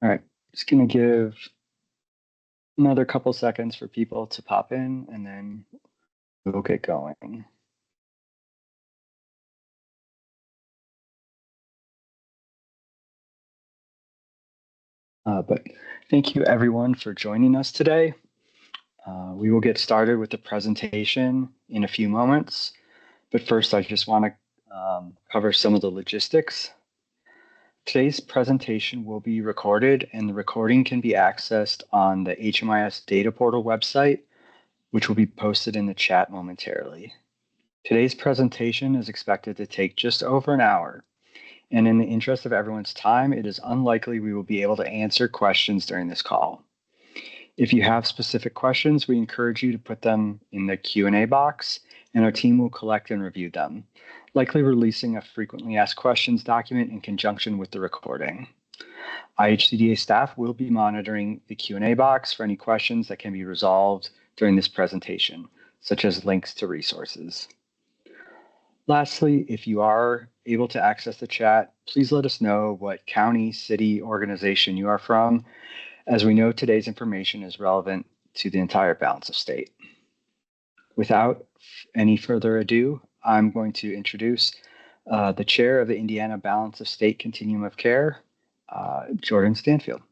All right, just gonna give another couple seconds for people to pop in, and then we'll get going. But thank you everyone for joining us today. We will get started with the presentation in a few moments, but first I just want to cover some of the logistics. Today's presentation will be recorded, and the recording can be accessed on the HMIS Data Portal website, which will be posted in the chat momentarily. Today's presentation is expected to take just over an hour, and in the interest of everyone's time, it is unlikely we will be able to answer questions during this call. If you have specific questions, we encourage you to put them in the Q&A box, and our team will collect and review them, likely releasing a frequently asked questions document in conjunction with the recording. IHCDA staff will be monitoring the Q&A box for any questions that can be resolved during this presentation, such as links to resources. Lastly, if you are able to access the chat, please let us know what county, city, organization you are from, as we know today's information is relevant to the entire balance of state. Without any further ado, I'm going to introduce the chair of the Indiana Balance of State Continuum of Care, Jordan Stanfield.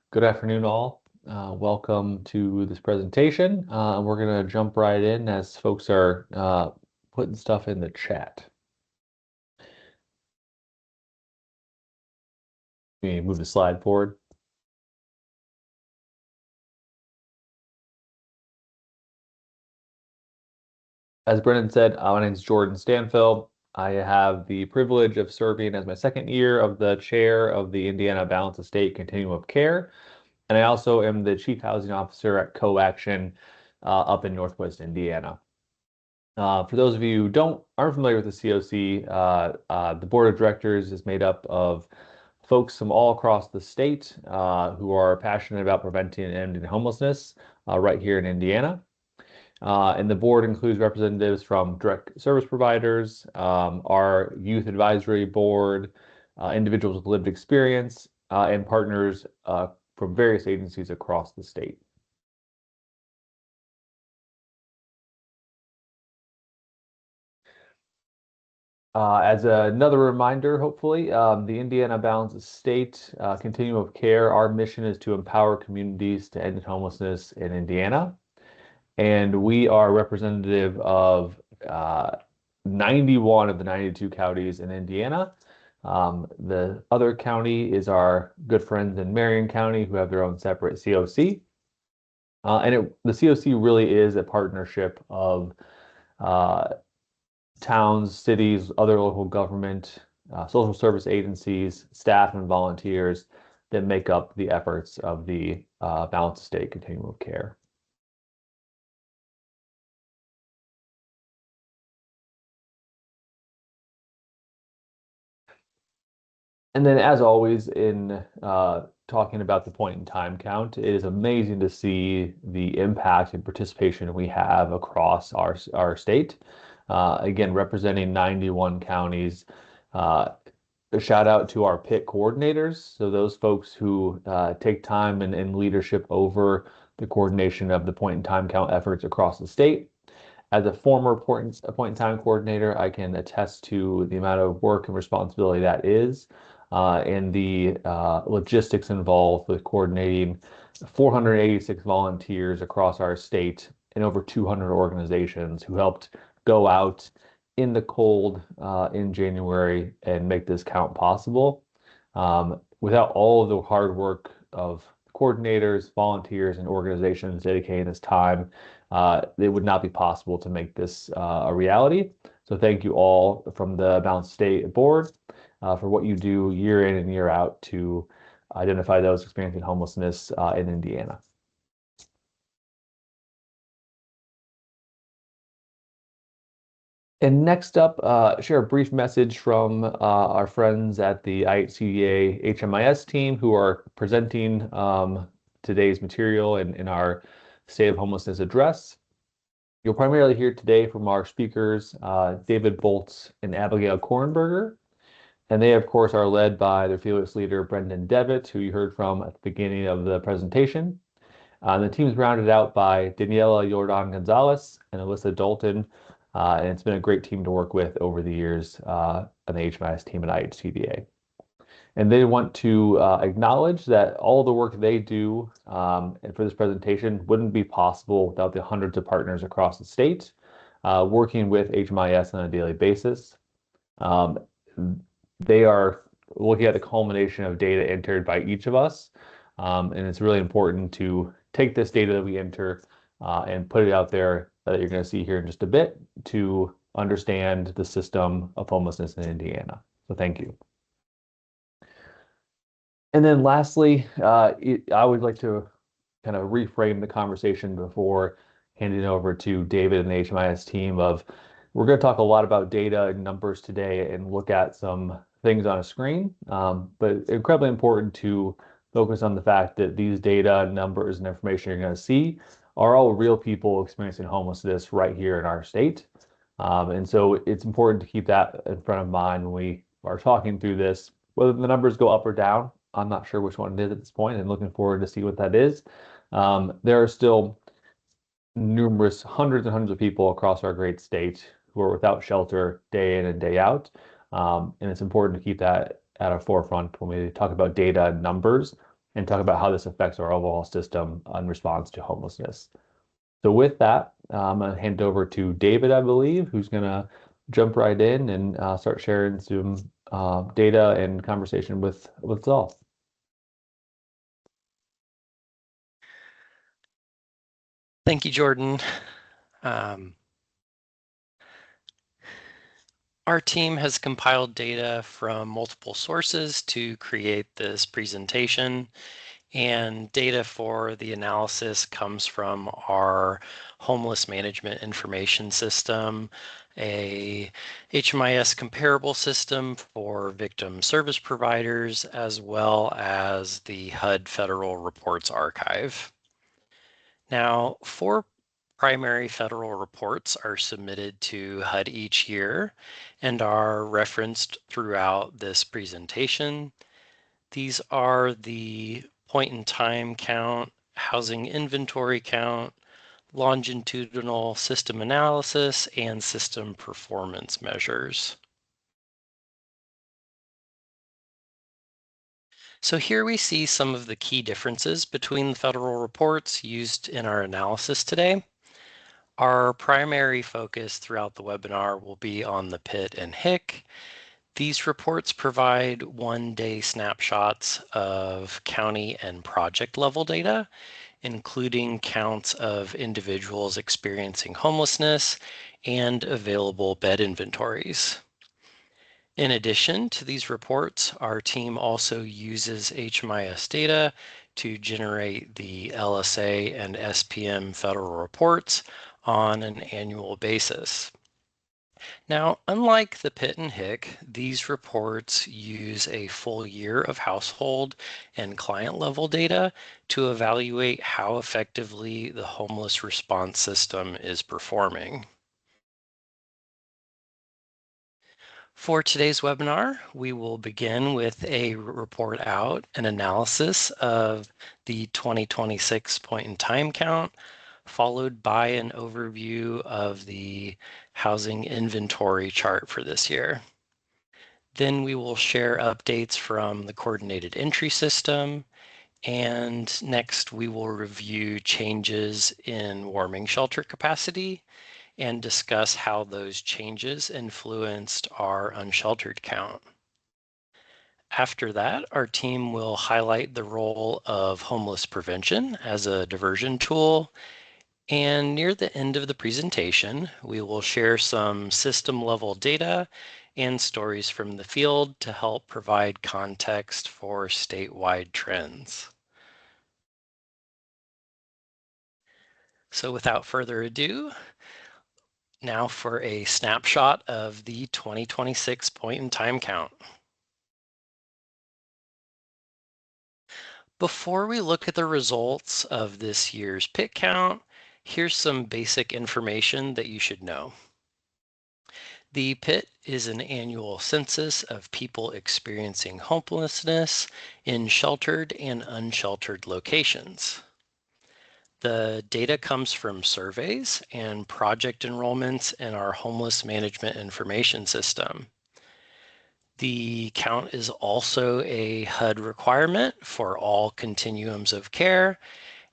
Good afternoon, all. Welcome to this presentation. We're going to jump right in as folks are putting stuff in the chat. Let me move the slide forward. As Brennan said, my name is Jordan Stanfield. I have the privilege of serving as my second year of the chair of the Indiana Balance of State Continuum of Care. And I also am the Chief Housing Officer at CoAction up in Northwest Indiana. For those of you who aren't familiar with the CoC, the board of directors is made up of folks from all across the state who are passionate about preventing and ending homelessness right here in Indiana. And the board includes representatives from direct service providers, our youth advisory board, individuals with lived experience, and partners from various agencies across the state. As another reminder, hopefully, the Indiana Balance of State Continuum of Care, our mission is to empower communities to end homelessness in Indiana. And we are representative of 91 of the 92 counties in Indiana. The other county is our good friends in Marion County, who have their own separate CoC. And the CoC really is a partnership of towns, cities, other local government, social service agencies, staff, and volunteers that make up the efforts of the Balance of State Continuum of Care. And then, as always, in talking about the point in time count, it is amazing to see the impact and participation we have across our state. Again, representing 91 counties. A shout out to our PIT coordinators. So those folks who take time and leadership over the coordination of the point in time count efforts across the state. As a former point in time coordinator, I can attest to the amount of work and responsibility that is. And the logistics involved with coordinating 486 volunteers across our state and over 200 organizations who helped go out in the cold in January and make this count possible. Without all of the hard work of coordinators, volunteers, and organizations dedicating this time, it would not be possible to make this a reality. So thank you all from the Balance State Board for what you do year in and year out to identify those experiencing homelessness in Indiana. And next up, share a brief message from our friends at the IHCDA HMIS team who are presenting today's material in our State of Homelessness address. You'll primarily hear today from our speakers, David Boltz and Abigail Kornberger. And they, of course, are led by their fearless leader, Brendan Devitt, who you heard from at the beginning of the presentation. The team's rounded out by Daniela Jordan Gonzalez and Alyssa Dalton. And it's been a great team to work with over the years on the HMIS team at IHCDA. And they want to acknowledge that all the work they do and for this presentation wouldn't be possible without the hundreds of partners across the state working with HMIS on a daily basis. Um, they are looking at the culmination of data entered by each of us. And it's really important to take this data that we enter and put it out there that you're going to see here in just a bit to understand the system of homelessness in Indiana. So thank you. And then lastly, I would like to kind of reframe the conversation before handing it over to David and the HMIS team of we're going to talk a lot about data and numbers today and look at some things on a screen, but incredibly important to focus on the fact that these data, numbers, and information you're going to see are all real people experiencing homelessness right here in our state. And so it's important to keep that in front of mind when we are talking through this, whether the numbers go up or down. I'm not sure which one it is at this point and looking forward to see what that is. There are still numerous hundreds and hundreds of people across our great state who are without shelter day in and day out. And it's important to keep that at our forefront when we talk about data and numbers and talk about how this affects our overall system in response to homelessness. So with that, I'm going to hand it over to David, I believe, who's going to jump right in and start sharing some data and conversation with us all. Thank you, Jordan. Our team has compiled data from multiple sources to create this presentation, and data for the analysis comes from our homeless management information system, a HMIS comparable system for victim service providers, as well as the HUD Federal Reports Archive. Now, 4 primary federal reports are submitted to HUD each year and are referenced throughout this presentation. These are the point-in-time count, housing inventory count, longitudinal system analysis, and system performance measures. So here we see some of the key differences between the federal reports used in our analysis today. Our primary focus throughout the webinar will be on the PIT and HIC. These reports provide one-day snapshots of county and project level data, including counts of individuals experiencing homelessness and available bed inventories. In addition to these reports, our team also uses HMIS data to generate the LSA and SPM federal reports on an annual basis. Now, unlike the PIT and HIC, these reports use a full year of household and client level data to evaluate how effectively the homeless response system is performing. For today's webinar, we will begin with a report out and analysis of the 2026 point-in-time count, followed by an overview of the housing inventory chart for this year. Then we will share updates from the coordinated entry system, and next we will review changes in warming shelter capacity and discuss how those changes influenced our unsheltered count. After that, our team will highlight the role of homeless prevention as a diversion tool. And near the end of the presentation, we will share some system level data and stories from the field to help provide context for statewide trends. So without further ado, now for a snapshot of the 2026 point-in-time count. Before we look at the results of this year's PIT count Here's some basic information that you should know. The PIT is an annual census of people experiencing homelessness in sheltered and unsheltered locations. The data comes from surveys and project enrollments in our homeless management information system. The count is also a HUD requirement for all continuums of care,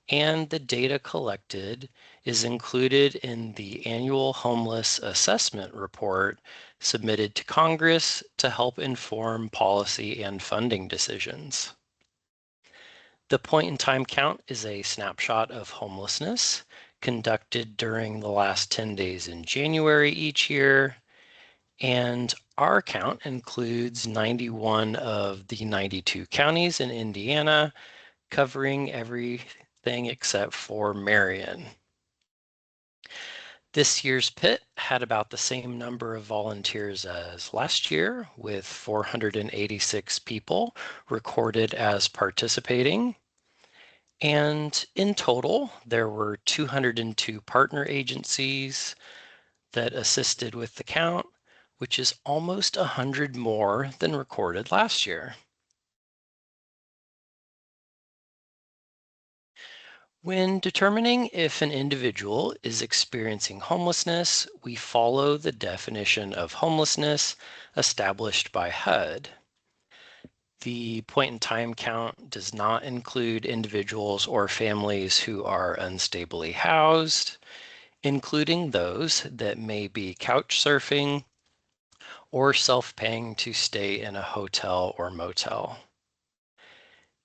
and the data collected is included in the annual homeless assessment report submitted to Congress to help inform policy and funding decisions. The point-in-time count is a snapshot of homelessness conducted during the last 10 days in January each year, and our count includes 91 of the 92 counties in Indiana, covering everything except for Marion. This year's PIT had about the same number of volunteers as last year, with 486 people recorded as participating. And in total, there were 202 partner agencies that assisted with the count, which is almost 100 more than recorded last year. When determining if an individual is experiencing homelessness, we follow the definition of homelessness established by HUD. The point-in-time count does not include individuals or families who are unstably housed, including those that may be couch surfing or self-paying to stay in a hotel or motel.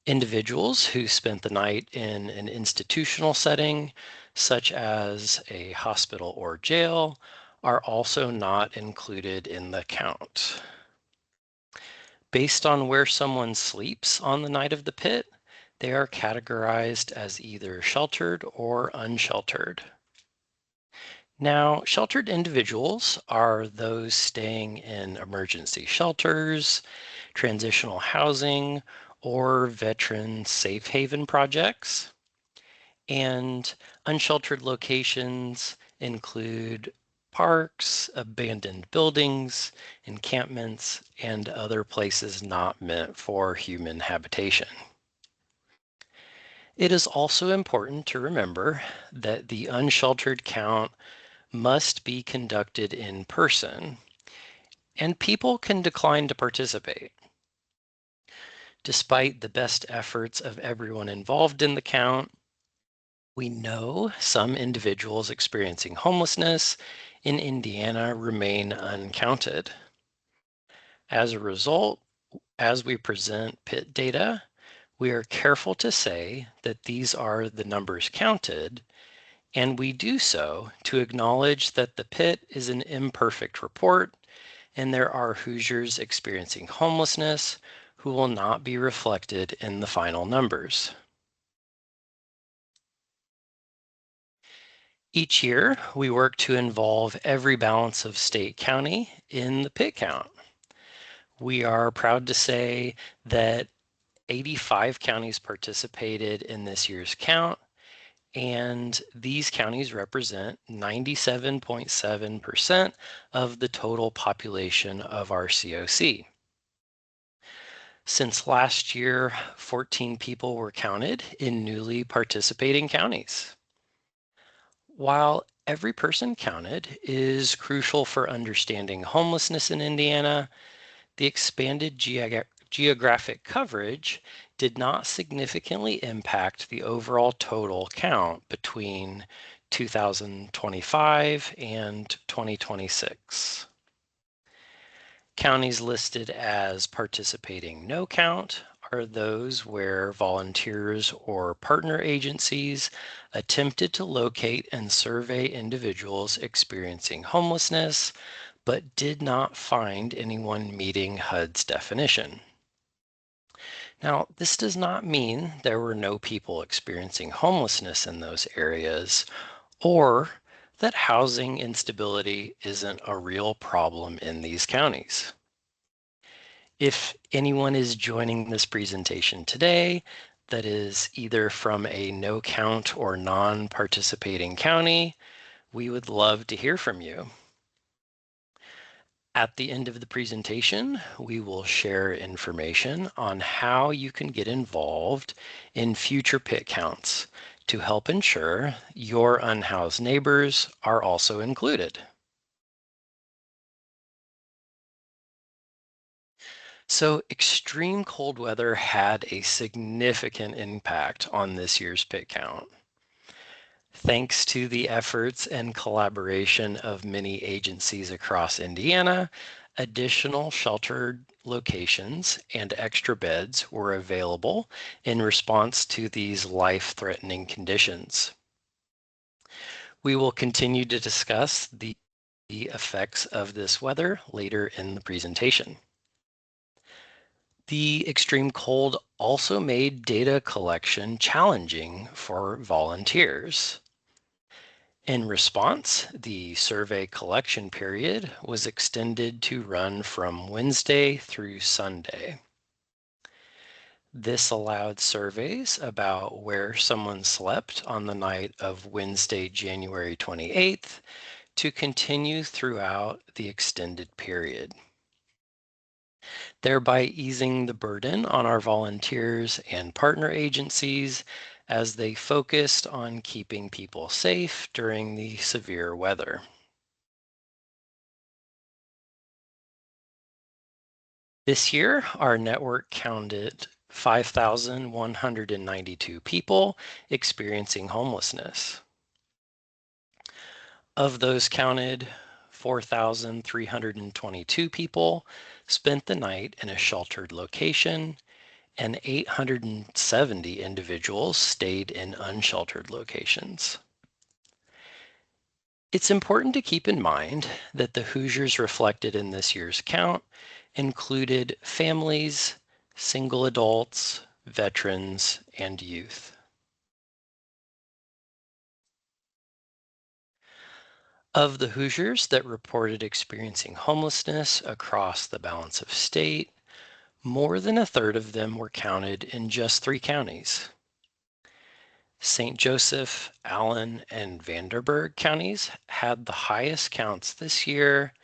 Individuals who spent the night in an institutional setting, such as a hospital or jail, are also not included in the count. Based on where someone sleeps on the night of the PIT, they are categorized as either sheltered or unsheltered. Now, sheltered individuals are those staying in emergency shelters, transitional housing, or veteran safe haven projects. And unsheltered locations include parks, abandoned buildings, encampments, and other places not meant for human habitation. It is also important to remember that the unsheltered count must be conducted in person, and people can decline to participate. Despite the best efforts of everyone involved in the count, we know some individuals experiencing homelessness in Indiana remain uncounted. As a result, as we present PIT data, we are careful to say that these are the numbers counted, and we do so to acknowledge that the PIT is an imperfect report and there are Hoosiers experiencing homelessness who will not be reflected in the final numbers. Each year, we work to involve every balance of state-county in the PIT count. We are proud to say that 85 counties participated in this year's count, and these counties represent 97.7% of the total population of our CoC. Since last year, 14 people were counted in newly participating counties. While every person counted is crucial for understanding homelessness in Indiana, the expanded geographic coverage did not significantly impact the overall total count between 2025 and 2026. Counties listed as participating no count are those where volunteers or partner agencies attempted to locate and survey individuals experiencing homelessness, but did not find anyone meeting HUD's definition. Now, this does not mean there were no people experiencing homelessness in those areas, or that housing instability isn't a real problem in these counties. If anyone is joining this presentation today, that is either from a no count or non-participating county, we would love to hear from you. At the end of the presentation, we will share information on how you can get involved in future pit counts to help ensure your unhoused neighbors are also included. So extreme cold weather had a significant impact on this year's pit count. Thanks to the efforts and collaboration of many agencies across Indiana, additional sheltered locations and extra beds were available in response to these life-threatening conditions. We will continue to discuss the effects of this weather later in the presentation. The extreme cold also made data collection challenging for volunteers. In response, the survey collection period was extended to run from Wednesday through Sunday. This allowed surveys about where someone slept on the night of Wednesday, January 28th, to continue throughout the extended period, thereby easing the burden on our volunteers and partner agencies as they focused on keeping people safe during the severe weather. This year, our network counted 5,192 people experiencing homelessness. Of those counted, 4,322 people spent the night in a sheltered location, and 870 individuals stayed in unsheltered locations. It's important to keep in mind that the Hoosiers reflected in this year's count included families, single adults, veterans, and youth. Of the Hoosiers that reported experiencing homelessness across the balance of state, more than a third of them were counted in just 3 counties. St. Joseph, Allen, and Vanderburgh counties had the highest counts this year,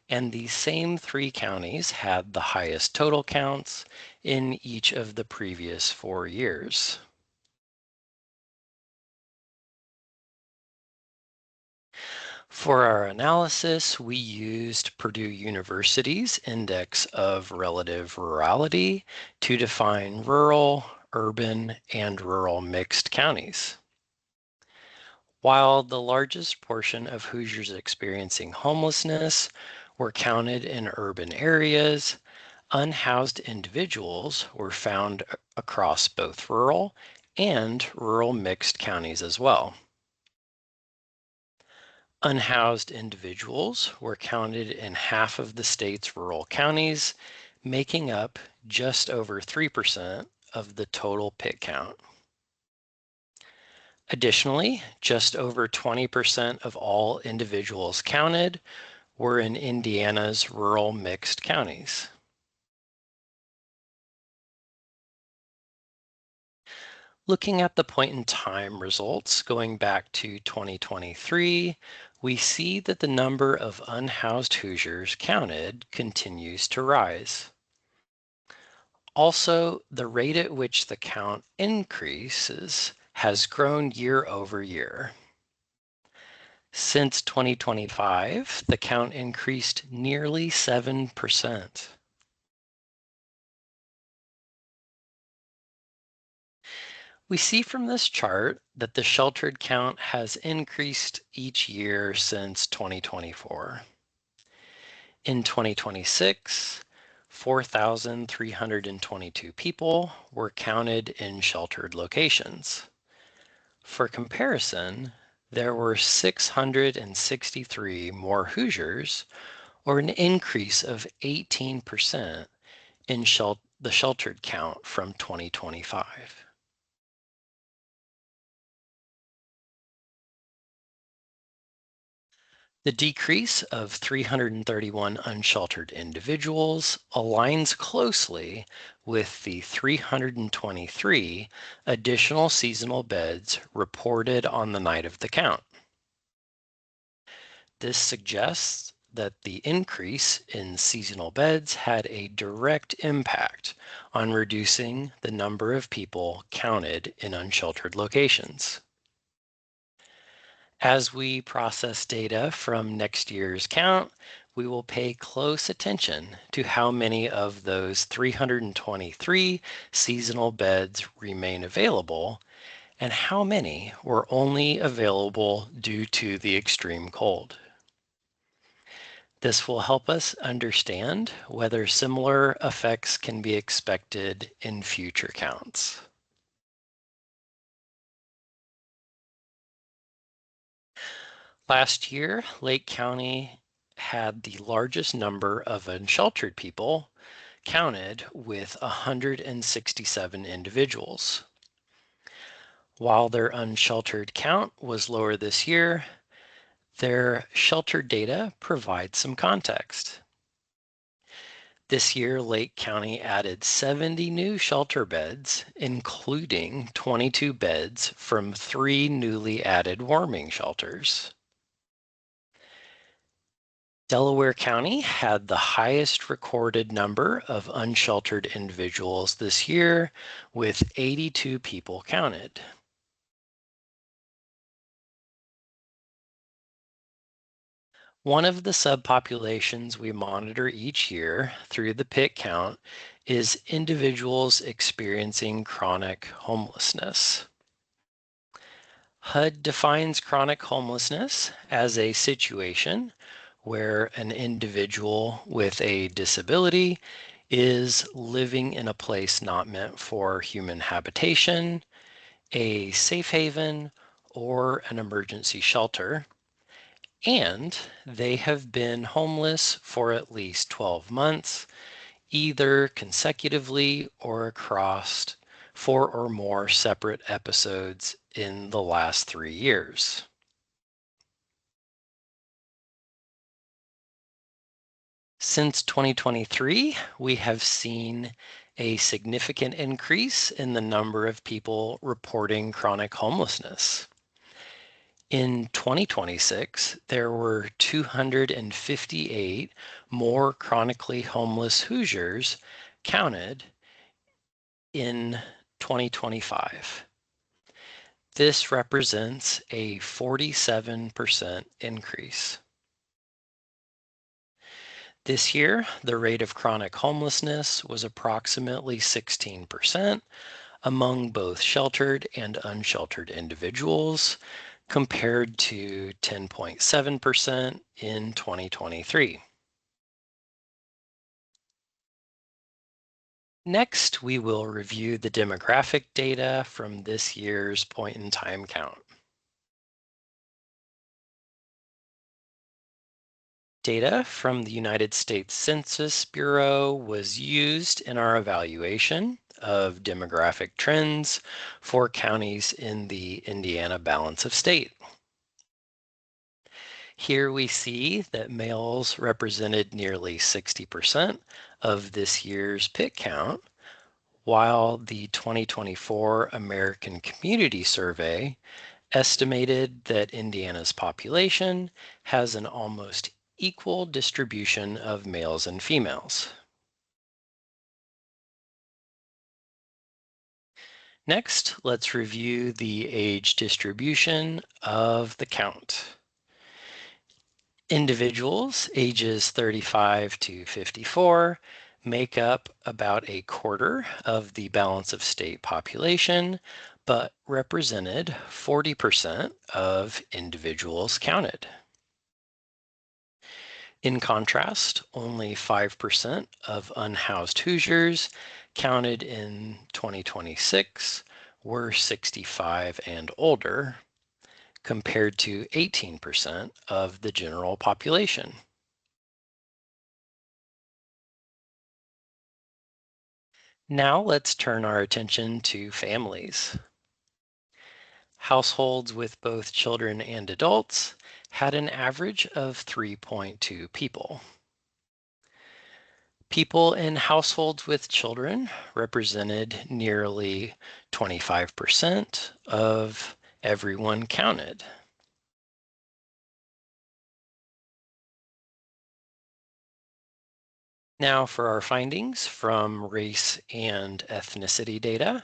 and these same 3 counties had the highest total counts in each of the previous 4 years. For our analysis, we used Purdue University's Index of Relative Rurality to define rural, urban, and rural mixed counties. While the largest portion of Hoosiers experiencing homelessness were counted in urban areas, unhoused individuals were found across both rural and rural mixed counties as well. Unhoused individuals were counted in half of the state's rural counties, making up just over 3% of the total pit count. Additionally, just over 20% of all individuals counted were in Indiana's rural mixed counties. Looking at the point in time results going back to 2023, we see that the number of unhoused Hoosiers counted continues to rise. Also, the rate at which the count increases has grown year over year. Since 2025, the count increased nearly 7%. We see from this chart that the sheltered count has increased each year since 2024. In 2026, 4,322 people were counted in sheltered locations. For comparison, there were 663 more Hoosiers, or an increase of 18% in the sheltered count from 2025. The decrease of 331 unsheltered individuals aligns closely with the 323 additional seasonal beds reported on the night of the count. This suggests that the increase in seasonal beds had a direct impact on reducing the number of people counted in unsheltered locations. As we process data from next year's count, we will pay close attention to how many of those 323 seasonal beds remain available and how many were only available due to the extreme cold. This will help us understand whether similar effects can be expected in future counts. Last year, Lake County had the largest number of unsheltered people counted with 167 individuals. While their unsheltered count was lower this year, their shelter data provides some context. This year, Lake County added 70 new shelter beds, including 22 beds from 3 newly added warming shelters. Delaware County had the highest recorded number of unsheltered individuals this year, with 82 people counted. One of the subpopulations we monitor each year through the PIT count is individuals experiencing chronic homelessness. HUD defines chronic homelessness as a situation where an individual with a disability is living in a place not meant for human habitation, a safe haven, or an emergency shelter, and they have been homeless for at least 12 months, either consecutively or across 4 or more separate episodes in the last 3 years. Since 2023, we have seen a significant increase in the number of people reporting chronic homelessness. In 2026, there were 258 more chronically homeless Hoosiers counted in 2025. This represents a 47% increase. This year, the rate of chronic homelessness was approximately 16% among both sheltered and unsheltered individuals, compared to 10.7% in 2023. Next, we will review the demographic data from this year's point-in-time count. Data from the United States Census Bureau was used in our evaluation of demographic trends for counties in the Indiana balance of state. Here we see that males represented nearly 60% of this year's PIT count, while the 2024 American Community Survey estimated that Indiana's population has an almost equal distribution of males and females. Next, let's review the age distribution of the count. Individuals ages 35 to 54 make up about a quarter of the balance of state population, but represented 40% of individuals counted. In contrast, only 5% of unhoused Hoosiers counted in 2026 were 65 and older, compared to 18% of the general population. Now let's turn our attention to families. Households with both children and adults had an average of 3.2 people. People in households with children represented nearly 25% of everyone counted. Now for our findings from race and ethnicity data.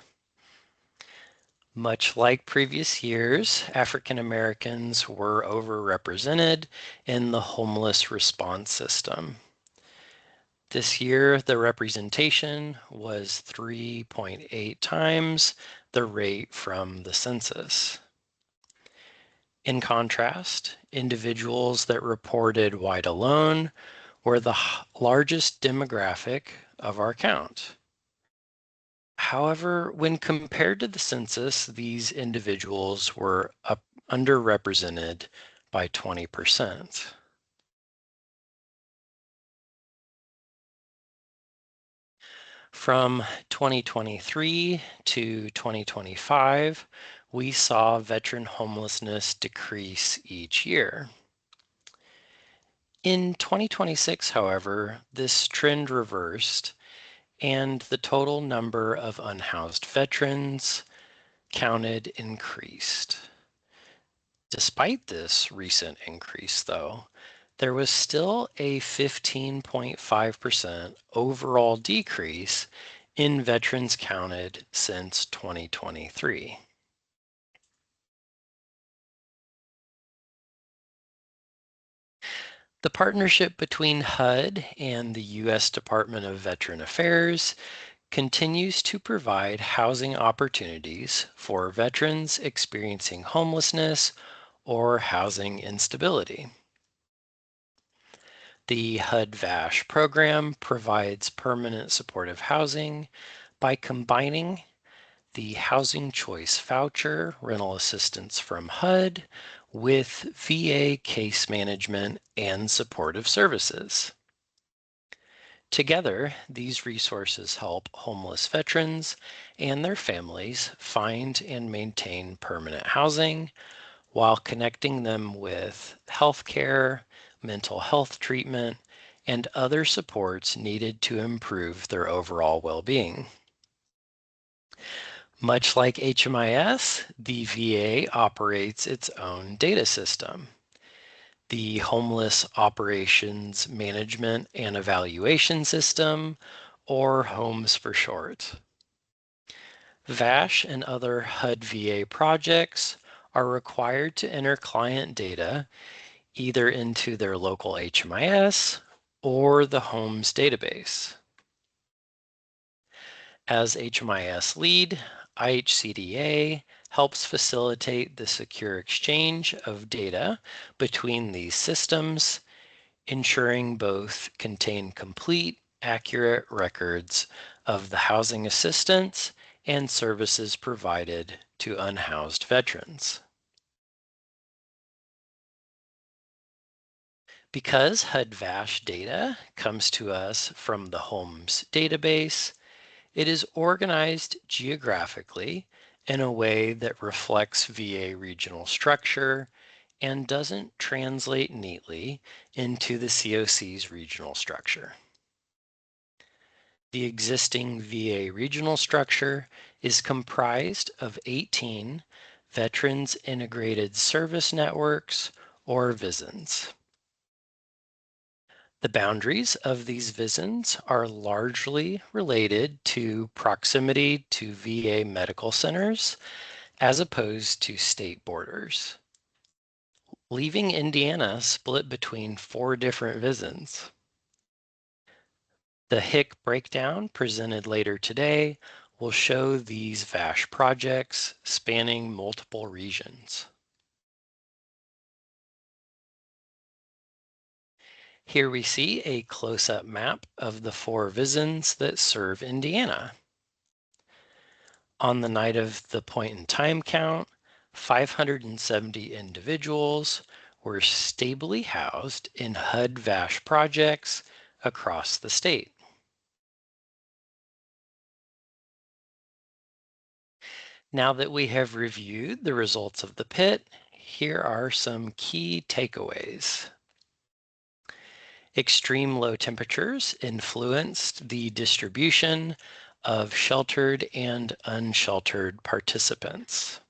Much like previous years, African Americans were overrepresented in the homeless response system. This year, the representation was 3.8 times the rate from the census. In contrast, individuals that reported white alone were the largest demographic of our count. However, when compared to the census, these individuals were underrepresented by 20%. From 2023 to 2025, we saw veteran homelessness decrease each year. In 2026, however, this trend reversed, and the total number of unhoused veterans counted increased. Despite this recent increase, though, there was still a 15.5% overall decrease in veterans counted since 2023. The partnership between HUD and the U.S. Department of Veteran Affairs continues to provide housing opportunities for veterans experiencing homelessness or housing instability. The HUD-VASH program provides permanent supportive housing by combining the Housing Choice Voucher rental assistance from HUD with VA case management and supportive services. Together, these resources help homeless veterans and their families find and maintain permanent housing while connecting them with healthcare, mental health treatment, and other supports needed to improve their overall well-being. Much like HMIS, the VA operates its own data system, the Homeless Operations Management and Evaluation System, or HOMES for short. VASH and other HUD VA projects are required to enter client data either into their local HMIS or the HOMES database. As HMIS lead, IHCDA helps facilitate the secure exchange of data between these systems, ensuring both contain complete, accurate records of the housing assistance and services provided to unhoused veterans. Because HUD-VASH data comes to us from the HOMES database, it is organized geographically in a way that reflects VA regional structure and doesn't translate neatly into the CoC's regional structure. The existing VA regional structure is comprised of 18 Veterans Integrated Service Networks, or VISNs. The boundaries of these VISNs are largely related to proximity to VA medical centers as opposed to state borders, leaving Indiana split between 4 different VISNs. The HIC breakdown presented later today will show these VASH projects spanning multiple regions. Here we see a close-up map of the 4 VISNs that serve Indiana. On the night of the point in time count, 570 individuals were stably housed in HUD-VASH projects across the state. Now that we have reviewed the results of the PIT, here are some key takeaways. Extreme low temperatures influenced the distribution of sheltered and unsheltered participants.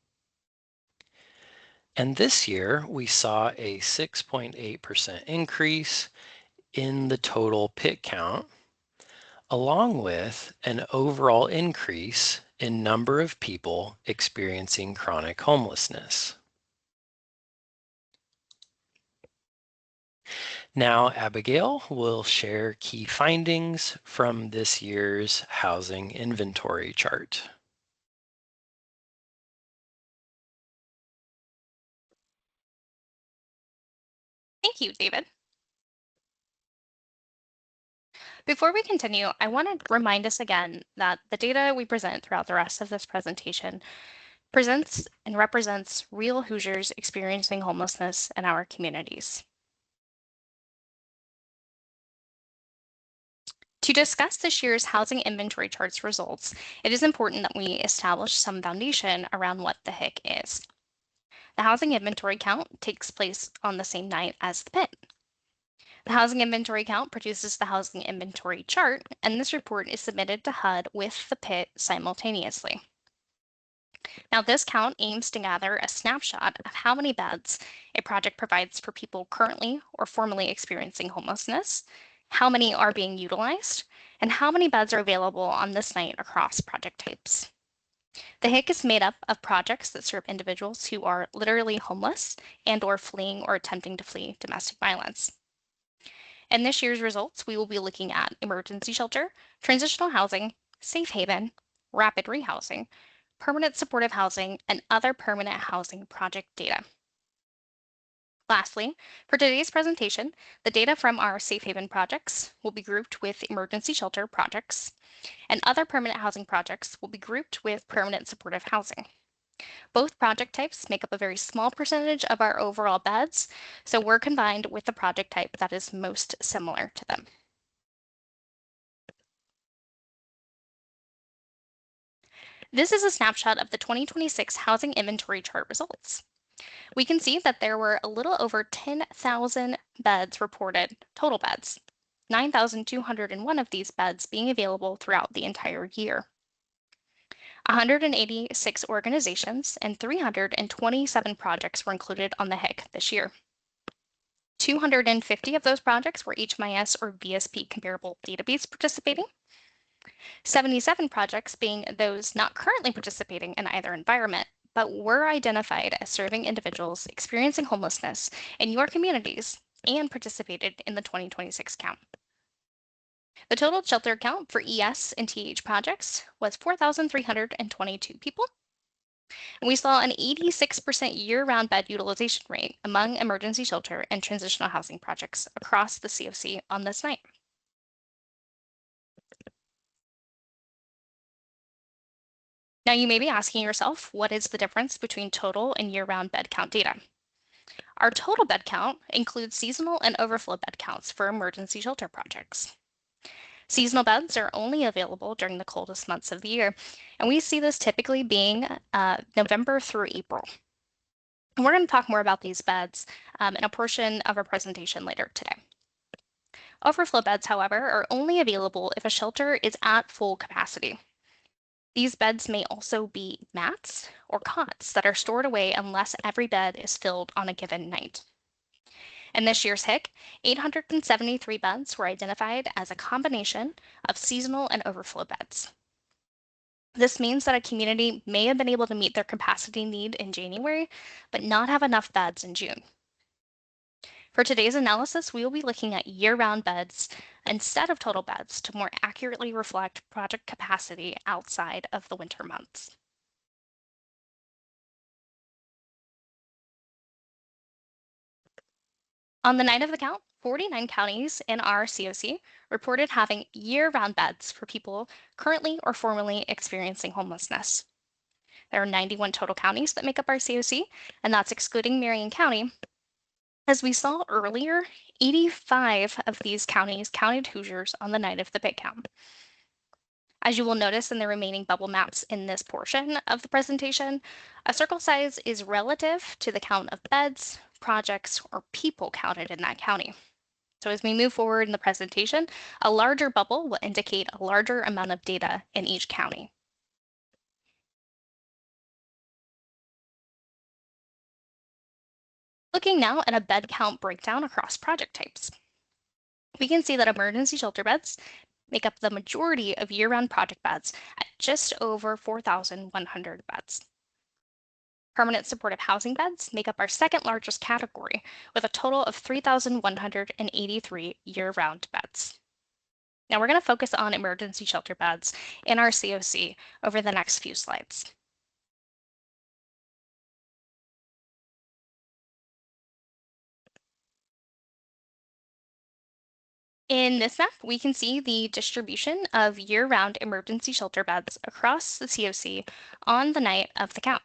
And this year, we saw a 6.8% increase in the total pit count, along with an overall increase in number of people experiencing chronic homelessness. Now, Abigail will share key findings from this year's housing inventory chart. Thank you, David. Before we continue, I want to remind us again that the data we present throughout the rest of this presentation presents and represents real Hoosiers experiencing homelessness in our communities. To discuss this year's housing inventory charts results, it is important that we establish some foundation around what the HIC is. The housing inventory count takes place on the same night as the pit. The housing inventory count produces the housing inventory chart, and this report is submitted to HUD with the pit simultaneously. Now, this count aims to gather a snapshot of how many beds a project provides for people currently or formerly experiencing homelessness, how many are being utilized, and how many beds are available on this night across project types. The HIC is made up of projects that serve individuals who are literally homeless and or fleeing or attempting to flee domestic violence. In this year's results, we will be looking at emergency shelter, transitional housing, safe haven, rapid rehousing, permanent supportive housing, and other permanent housing project data. Lastly, for today's presentation, the data from our safe haven projects will be grouped with emergency shelter projects, and other permanent housing projects will be grouped with permanent supportive housing. Both project types make up a very small percentage of our overall beds, so we're combined with the project type that is most similar to them. This is a snapshot of the 2026 housing inventory chart results. We can see that there were a little over 10,000 beds reported, total beds, 9,201 of these beds being available throughout the entire year. 186 organizations and 327 projects were included on the HIC this year. 250 of those projects were HMIS or VSP comparable database participating. 77 projects being those not currently participating in either environment, but were identified as serving individuals experiencing homelessness in your communities and participated in the 2026 count. The total shelter count for ES and TH projects was 4,322 people. And we saw an 86% year-round bed utilization rate among emergency shelter and transitional housing projects across the CoC on this night. Now you may be asking yourself, what is the difference between total and year-round bed count data? Our total bed count includes seasonal and overflow bed counts for emergency shelter projects. Seasonal beds are only available during the coldest months of the year, and we see this typically being November through April. And we're going to talk more about these beds in a portion of our presentation later today. Overflow beds, however, are only available if a shelter is at full capacity. These beds may also be mats or cots that are stored away unless every bed is filled on a given night. In this year's HIC, 873 beds were identified as a combination of seasonal and overflow beds. This means that a community may have been able to meet their capacity need in January, but not have enough beds in June. For today's analysis, we will be looking at year-round beds instead of total beds to more accurately reflect project capacity outside of the winter months. On the night of the count, 49 counties in our CoC reported having year-round beds for people currently or formerly experiencing homelessness. There are 91 total counties that make up our CoC, and that's excluding Marion County. As we saw earlier, 85 of these counties counted Hoosiers on the night of the pit count. As you will notice in the remaining bubble maps in this portion of the presentation, a circle size is relative to the count of beds, projects, or people counted in that county. So as we move forward in the presentation, a larger bubble will indicate a larger amount of data in each county. Looking now at a bed count breakdown across project types, we can see that emergency shelter beds make up the majority of year-round project beds at just over 4,100 beds. Permanent supportive housing beds make up our second largest category, with a total of 3,183 year-round beds. Now we're going to focus on emergency shelter beds in our CoC over the next few slides. In this map, we can see the distribution of year-round emergency shelter beds across the CoC on the night of the count.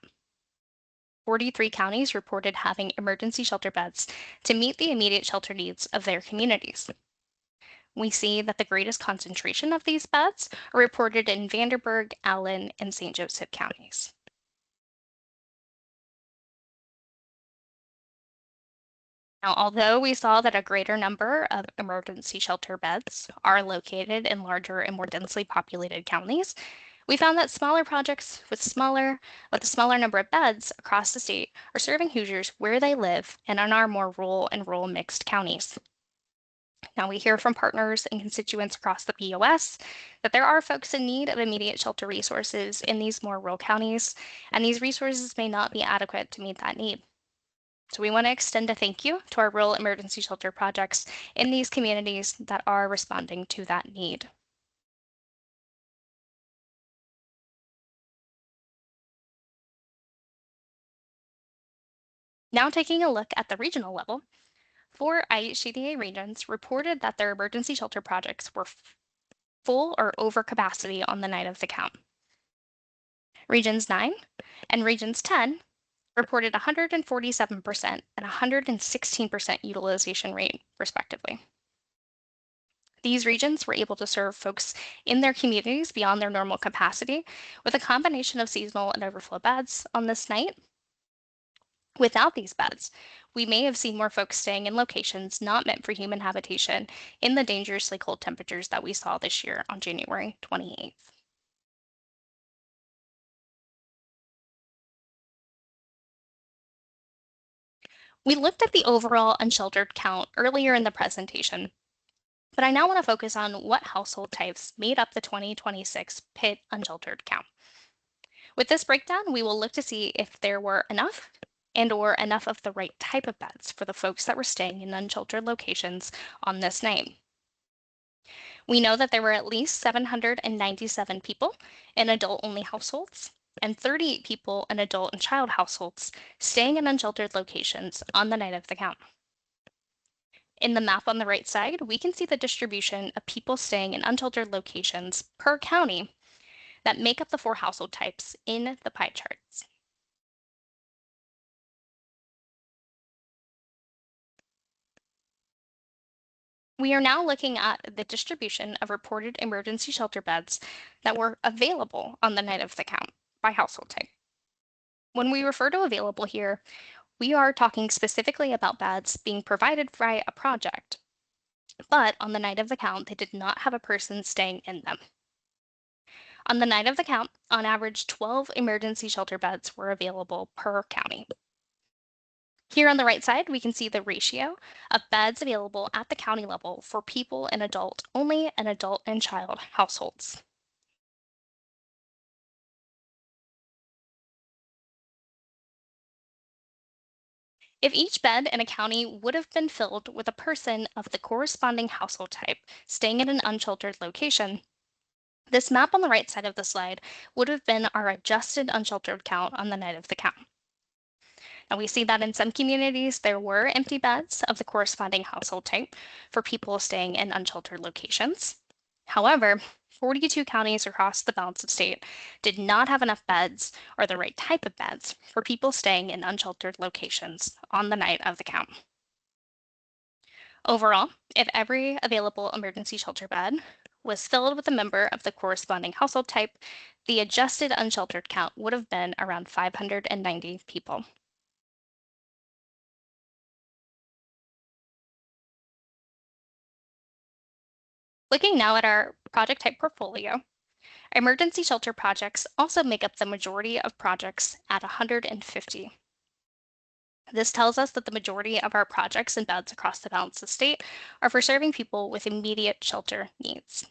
43 counties reported having emergency shelter beds to meet the immediate shelter needs of their communities. We see that the greatest concentration of these beds are reported in Vanderburgh, Allen, and St. Joseph counties. Now, although we saw that a greater number of emergency shelter beds are located in larger and more densely populated counties, we found that smaller projects with a smaller number of beds across the state are serving Hoosiers where they live and in our more rural mixed counties. Now, we hear from partners and constituents across the BoS that there are folks in need of immediate shelter resources in these more rural counties, and these resources may not be adequate to meet that need. So we want to extend a thank you to our rural emergency shelter projects in these communities that are responding to that need. Now taking a look at the regional level, 4 IHCDA regions reported that their emergency shelter projects were full or over capacity on the night of the count. Regions 9 and Regions 10 reported 147% and 116% utilization rate, respectively. These regions were able to serve folks in their communities beyond their normal capacity with a combination of seasonal and overflow beds on this night. Without these beds, we may have seen more folks staying in locations not meant for human habitation in the dangerously cold temperatures that we saw this year on January 28th. We looked at the overall unsheltered count earlier in the presentation, but I now want to focus on what household types made up the 2026 PIT unsheltered count. With this breakdown, we will look to see if there were enough and/or enough of the right type of beds for the folks that were staying in unsheltered locations on this night. We know that there were at least 797 people in adult-only households and 38 people in adult and child households staying in unsheltered locations on the night of the count. In the map on the right side, we can see the distribution of people staying in unsheltered locations per county that make up the 4 household types in the pie charts. We are now looking at the distribution of reported emergency shelter beds that were available on the night of the count by household type. When we refer to available here, we are talking specifically about beds being provided by a project, but on the night of the count, they did not have a person staying in them. On the night of the count, on average, 12 emergency shelter beds were available per county. Here on the right side, we can see the ratio of beds available at the county level for people in adult-only and adult and child households. If each bed in a county would have been filled with a person of the corresponding household type staying in an unsheltered location, this map on the right side of the slide would have been our adjusted unsheltered count on the night of the count. Now we see that in some communities, there were empty beds of the corresponding household type for people staying in unsheltered locations. However, 42 counties across the balance of state did not have enough beds or the right type of beds for people staying in unsheltered locations on the night of the count. Overall, if every available emergency shelter bed was filled with a member of the corresponding household type, the adjusted unsheltered count would have been around 590 people. Looking now at our project type portfolio, emergency shelter projects also make up the majority of projects at 150. This tells us that the majority of our projects and beds across the balance of state are for serving people with immediate shelter needs.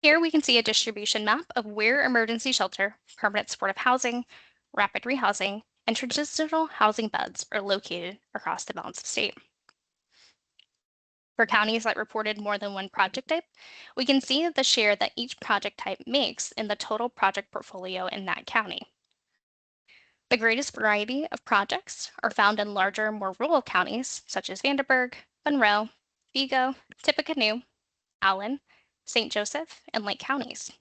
Here we can see a distribution map of where emergency shelter, permanent supportive housing, rapid rehousing, and transitional housing beds are located across the balance of state. For counties that reported more than one project type, we can see the share that each project type makes in the total project portfolio in that county. The greatest variety of projects are found in larger, more rural counties such as Vanderburgh, Monroe, Vigo, Tippecanoe, Allen, St. Joseph, and Lake counties.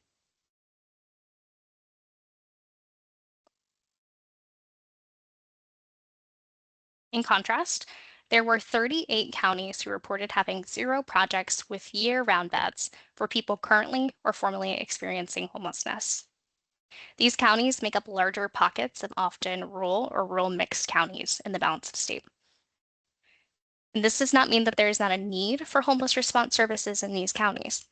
In contrast, there were 38 counties who reported having 0 projects with year-round beds for people currently or formerly experiencing homelessness. These counties make up larger pockets of often rural or rural mixed counties in the balance of state. And this does not mean that there is not a need for homeless response services in these counties.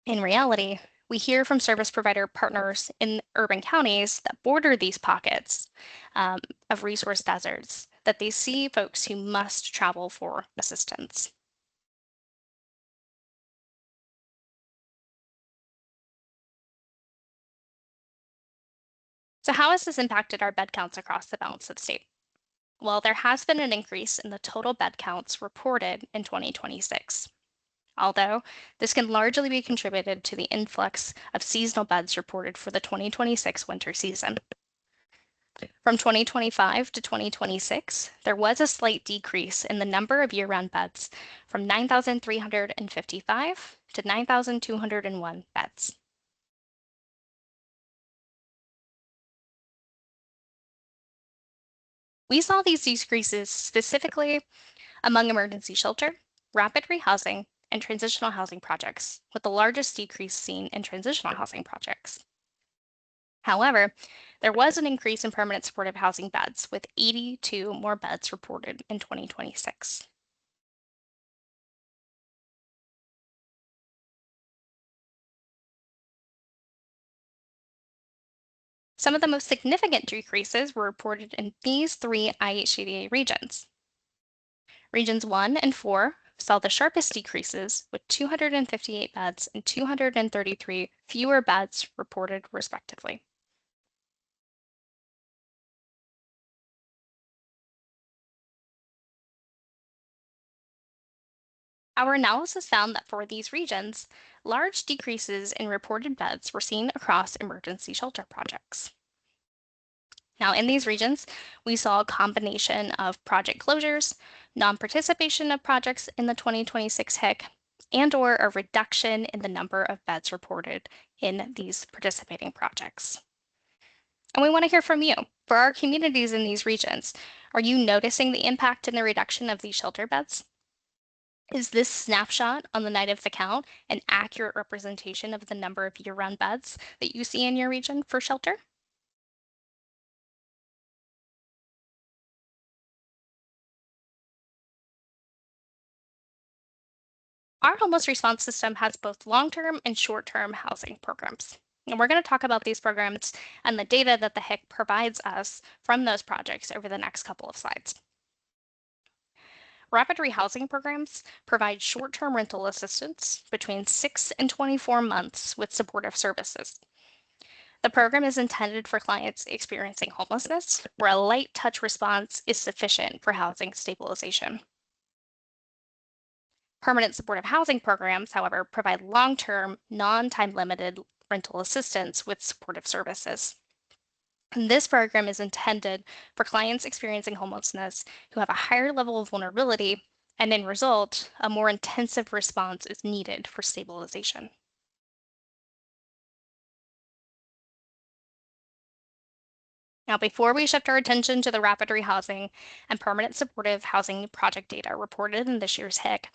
In reality, we hear from service provider partners in urban counties that border these pockets of resource deserts that they see folks who must travel for assistance. So how has this impacted our bed counts across the balance of the state? Well, there has been an increase in the total bed counts reported in 2026. Although this can largely be contributed to the influx of seasonal beds reported for the 2026 winter season. From 2025 to 2026, there was a slight decrease in the number of year-round beds from 9,355 to 9,201 beds. We saw these decreases specifically among emergency shelter, rapid rehousing, and transitional housing projects, with the largest decrease seen in transitional housing projects. However, there was an increase in permanent supportive housing beds, with 82 more beds reported in 2026. Some of the most significant decreases were reported in these 3 IHCDA regions. Regions 1 and 4 saw the sharpest decreases, with 258 beds and 233 fewer beds reported respectively. Our analysis found that for these regions, large decreases in reported beds were seen across emergency shelter projects. Now, in these regions, we saw a combination of project closures, non-participation of projects in the 2026 HIC, and/or a reduction in the number of beds reported in these participating projects. And we want to hear from you. For our communities in these regions, are you noticing the impact in the reduction of these shelter beds? Is this snapshot on the night of the count an accurate representation of the number of year-round beds that you see in your region for shelter? Our homeless response system has both long-term and short-term housing programs. And we're going to talk about these programs and the data that the HIC provides us from those projects over the next couple of slides. Rapid rehousing programs provide short-term rental assistance between 6 and 24 months with supportive services. The program is intended for clients experiencing homelessness, where a light touch response is sufficient for housing stabilization. Permanent supportive housing programs, however, provide long-term, non-time limited rental assistance with supportive services. And this program is intended for clients experiencing homelessness who have a higher level of vulnerability, and in result, a more intensive response is needed for stabilization. Now, before we shift our attention to the rapid rehousing and permanent supportive housing project data reported in this year's HIC,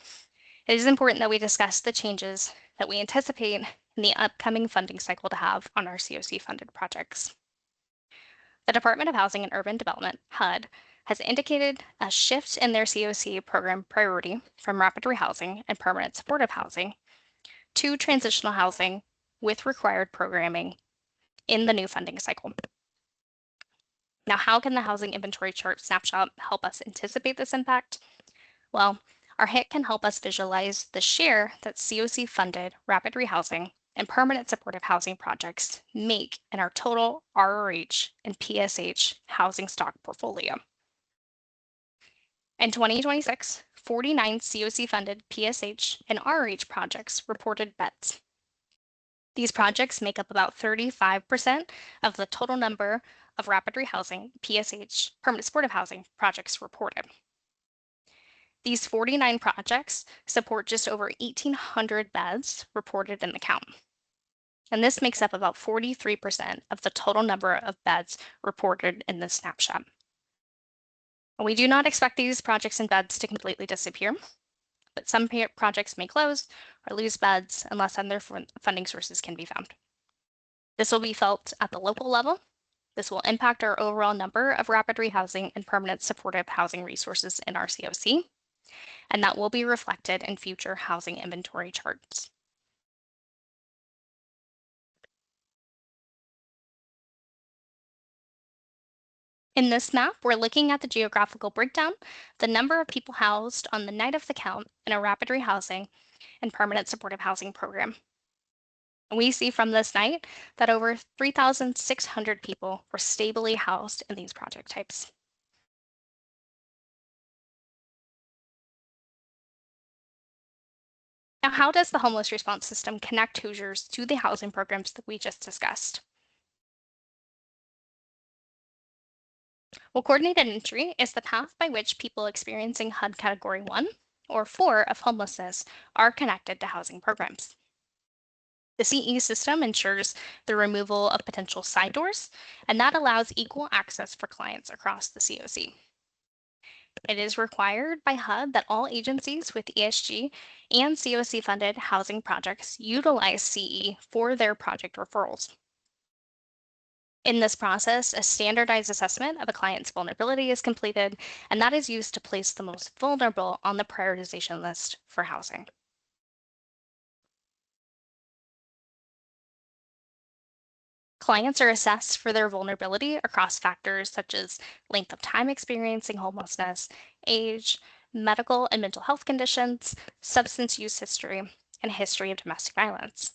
it is important that we discuss the changes that we anticipate in the upcoming funding cycle to have on our CoC-funded projects. The Department of Housing and Urban Development, HUD, has indicated a shift in their CoC program priority from rapid rehousing and permanent supportive housing to transitional housing with required programming in the new funding cycle. Now, how can the housing inventory chart snapshot help us anticipate this impact? Well, our HIC can help us visualize the share that CoC-funded rapid rehousing and permanent supportive housing projects make in our total RRH and PSH housing stock portfolio. In 2026, 49 CoC-funded PSH and RRH projects reported BEDs. These projects make up about 35% of the total number of rapid rehousing, PSH, permanent supportive housing projects reported. These 49 projects support just over 1,800 beds reported in the count. And this makes up about 43% of the total number of beds reported in this snapshot. We do not expect these projects and beds to completely disappear, but some projects may close or lose beds unless other funding sources can be found. This will be felt at the local level. This will impact our overall number of rapid rehousing and permanent supportive housing resources in our CoC, and that will be reflected in future housing inventory charts. In this map, we're looking at the geographical breakdown, the number of people housed on the night of the count in a rapid rehousing and permanent supportive housing program. And we see from this night that over 3,600 people were stably housed in these project types. Now, how does the homeless response system connect Hoosiers to the housing programs that we just discussed? Well, coordinated entry is the path by which people experiencing HUD Category 1 or 4 of homelessness are connected to housing programs. The CE system ensures the removal of potential side doors, and that allows equal access for clients across the CoC. It is required by HUD that all agencies with ESG and CoC-funded housing projects utilize CE for their project referrals. In this process, a standardized assessment of a client's vulnerability is completed, and that is used to place the most vulnerable on the prioritization list for housing. Clients are assessed for their vulnerability across factors such as length of time experiencing homelessness, age, medical and mental health conditions, substance use history, and history of domestic violence.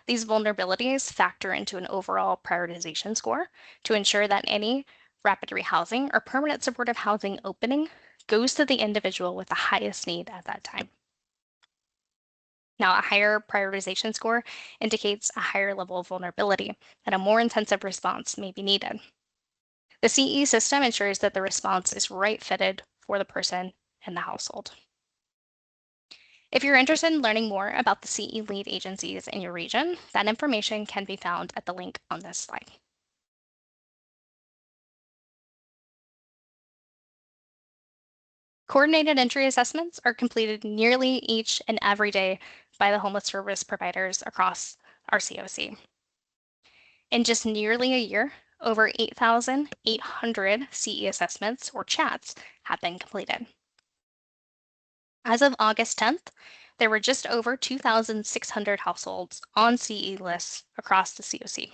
These vulnerabilities factor into an overall prioritization score to ensure that any rapid rehousing or permanent supportive housing opening goes to the individual with the highest need at that time. Now, a higher prioritization score indicates a higher level of vulnerability, and a more intensive response may be needed. The CE system ensures that the response is right-fitted for the person and the household. If you're interested in learning more about the CE lead agencies in your region, that information can be found at the link on this slide. Coordinated entry assessments are completed nearly each and every day by the homeless service providers across our CoC. In just nearly a year, over 8,800 CE assessments or chats have been completed. As of August 10th, there were just over 2,600 households on CE lists across the CoC.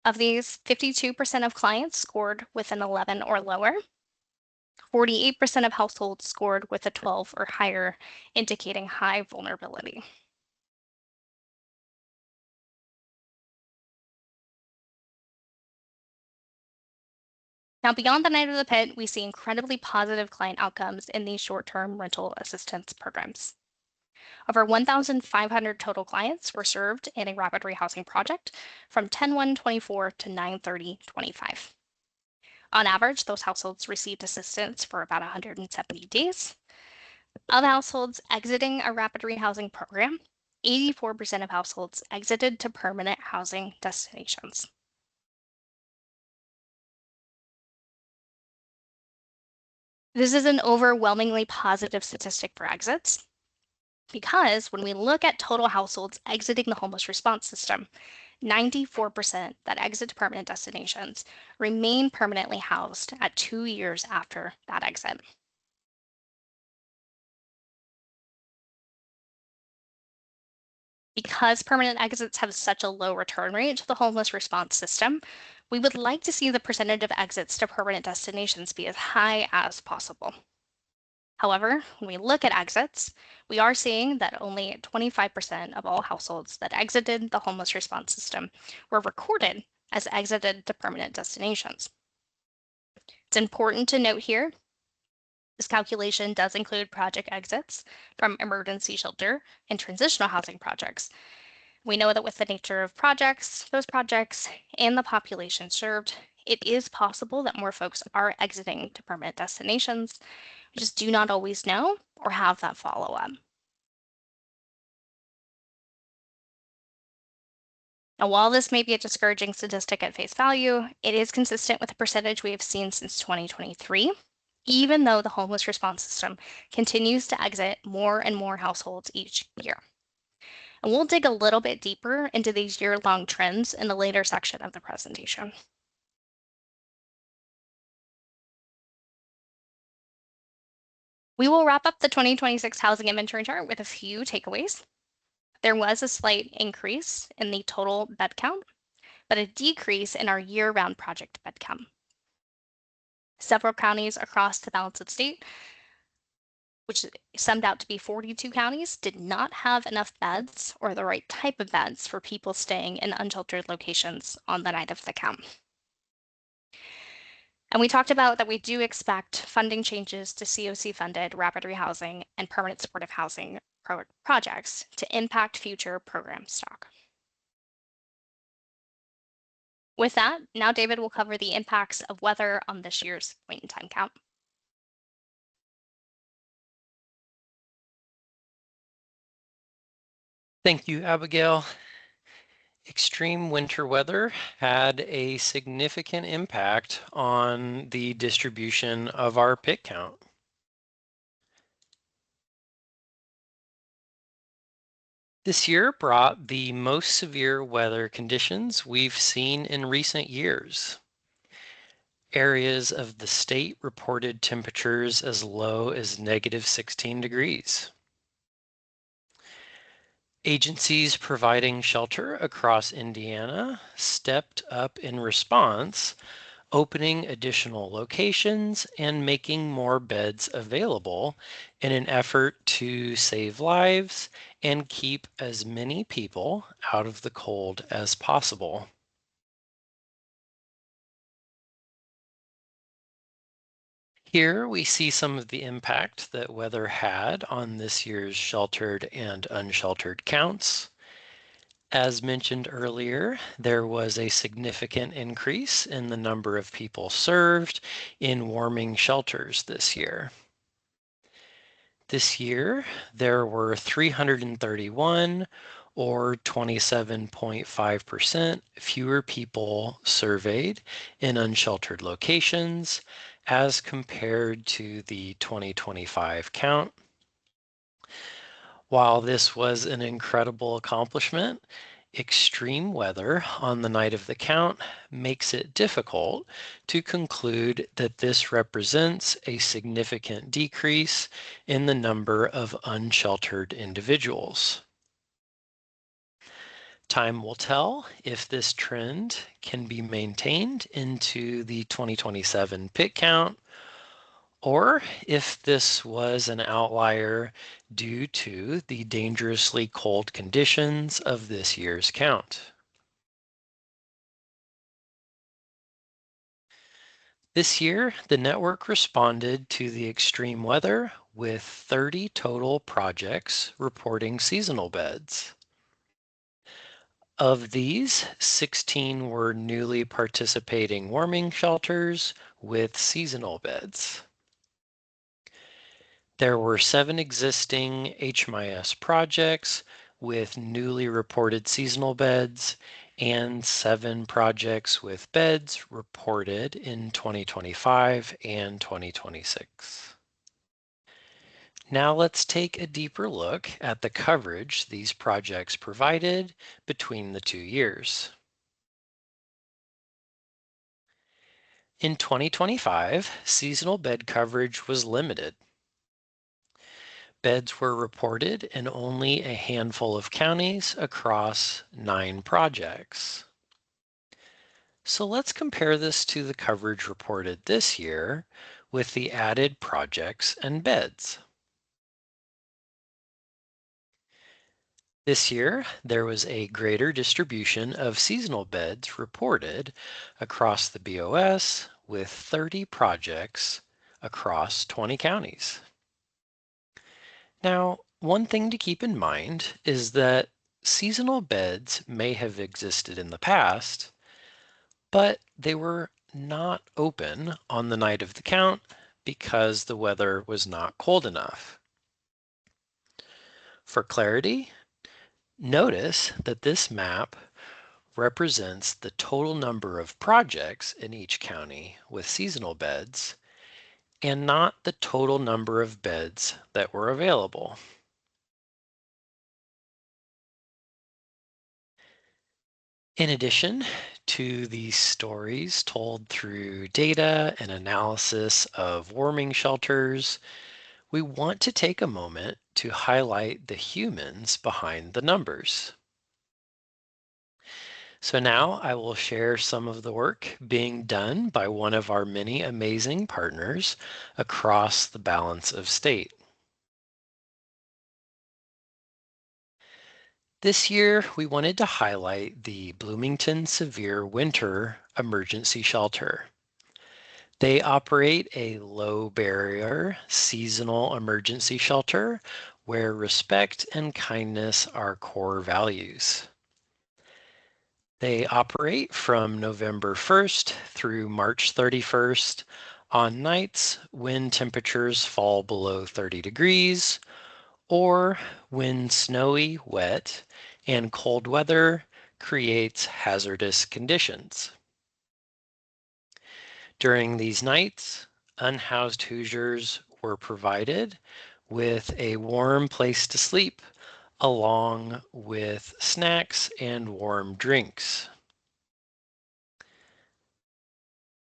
Of these, 52% of clients scored with an 11 or lower. 48% of households scored with a 12 or higher, indicating high vulnerability. Now, beyond the night of the pit, we see incredibly positive client outcomes in these short-term rental assistance programs. Over 1,500 total clients were served in a rapid rehousing project from 10/1/24 to 9/30/25. On average, those households received assistance for about 170 days. Of households exiting a rapid rehousing program, 84% of households exited to permanent housing destinations. This is an overwhelmingly positive statistic for exits, because when we look at total households exiting the homeless response system, 94% that exit to permanent destinations remain permanently housed at 2 years after that exit. Because permanent exits have such a low return rate to the homeless response system, we would like to see the percentage of exits to permanent destinations be as high as possible. However, when we look at exits, we are seeing that only 25% of all households that exited the homeless response system were recorded as exited to permanent destinations. It's important to note here, this calculation does include project exits from emergency shelter and transitional housing projects. We know that with the nature of those projects, and the population served, it is possible that more folks are exiting to permanent destinations. We just do not always know or have that follow-up. Now, while this may be a discouraging statistic at face value, it is consistent with the percentage we have seen since 2023, even though the homeless response system continues to exit more and more households each year. And we'll dig a little bit deeper into these year-long trends in the later section of the presentation. We will wrap up the 2026 housing inventory chart with a few takeaways. There was a slight increase in the total bed count, but a decrease in our year-round project bed count. Several counties across the balance of state, which summed out to be 42 counties, did not have enough beds or the right type of beds for people staying in unsheltered locations on the night of the count. And we talked about that we do expect funding changes to CoC-funded rapid rehousing and permanent supportive housing projects to impact future program stock. With that, now David will cover the impacts of weather on this year's point-in-time count. Thank you, Abigail. Extreme winter weather had a significant impact on the distribution of our pit count. This year brought the most severe weather conditions we've seen in recent years. Areas of the state reported temperatures as low as -16 degrees. Agencies providing shelter across Indiana stepped up in response, opening additional locations and making more beds available in an effort to save lives and keep as many people out of the cold as possible. Here we see some of the impact that weather had on this year's sheltered and unsheltered counts. As mentioned earlier, there was a significant increase in the number of people served in warming shelters this year. This year, there were 331, or 27.5% fewer people surveyed in unsheltered locations as compared to the 2025 count. While this was an incredible accomplishment, extreme weather on the night of the count makes it difficult to conclude that this represents a significant decrease in the number of unsheltered individuals. Time will tell if this trend can be maintained into the 2027 pit count, or if this was an outlier due to the dangerously cold conditions of this year's count. This year, the network responded to the extreme weather with 30 total projects reporting seasonal beds. Of these, 16 were newly participating warming shelters with seasonal beds. There were 7 existing HMIS projects with newly reported seasonal beds and 7 projects with beds reported in 2025 and 2026. Now let's take a deeper look at the coverage these projects provided between the 2 years. In 2025, seasonal bed coverage was limited. Beds were reported in only a handful of counties across 9 projects. So let's compare this to the coverage reported this year with the added projects and beds. This year, there was a greater distribution of seasonal beds reported across the BoS with 30 projects across 20 counties. Now, one thing to keep in mind is that seasonal beds may have existed in the past, but they were not open on the night of the count because the weather was not cold enough. For clarity, notice that this map represents the total number of projects in each county with seasonal beds and not the total number of beds that were available. In addition to these stories told through data and analysis of warming shelters, we want to take a moment to highlight the humans behind the numbers. So now I will share some of the work being done by one of our many amazing partners across the balance of state. This year, we wanted to highlight the Bloomington Severe Winter Emergency Shelter. They operate a low barrier seasonal emergency shelter where respect and kindness are core values. They operate from November 1st through March 31st on nights when temperatures fall below 30 degrees or when snowy, wet, and cold weather creates hazardous conditions. During these nights, unhoused Hoosiers were provided with a warm place to sleep along with snacks and warm drinks.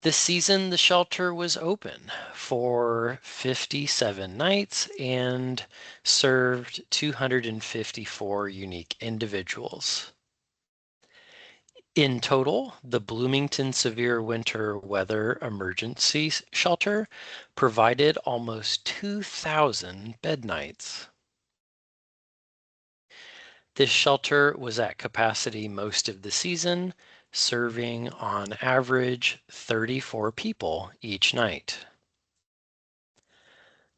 This season, the shelter was open for 57 nights and served 254 unique individuals. In total, the Bloomington Severe Winter Weather Emergency Shelter provided almost 2,000 bed nights. This shelter was at capacity most of the season, serving on average 34 people each night.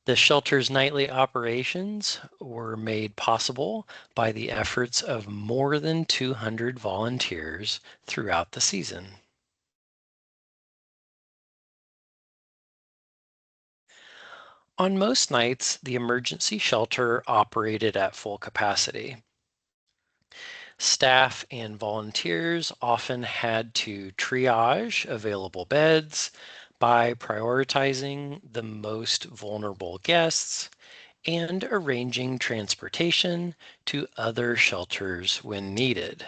The shelter's nightly operations were made possible by the efforts of more than 200 volunteers throughout the season. On most nights, the emergency shelter operated at full capacity. Staff and volunteers often had to triage available beds by prioritizing the most vulnerable guests and arranging transportation to other shelters when needed.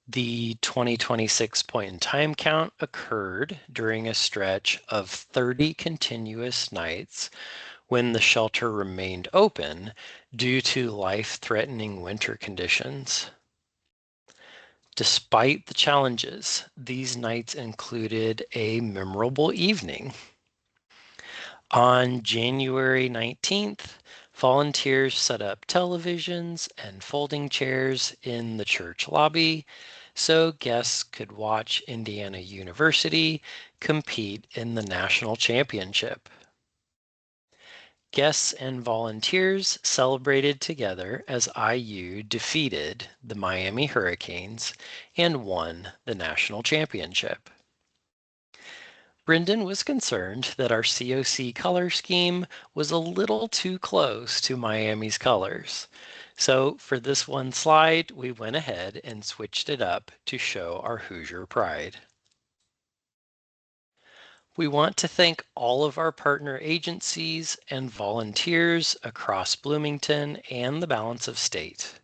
The 2026 point in time count occurred during a stretch of 30 continuous nights when the shelter remained open due to life-threatening winter conditions. Despite the challenges, these nights included a memorable evening. On January 19th, volunteers set up televisions and folding chairs in the church lobby so guests could watch Indiana University compete in the national championship. Guests and volunteers celebrated together as IU defeated the Miami Hurricanes and won the national championship. Brendan was concerned that our CoC color scheme was a little too close to Miami's colors. So for this one slide, we went ahead and switched it up to show our Hoosier pride. We want to thank all of our partner agencies and volunteers across Bloomington and the balance of state.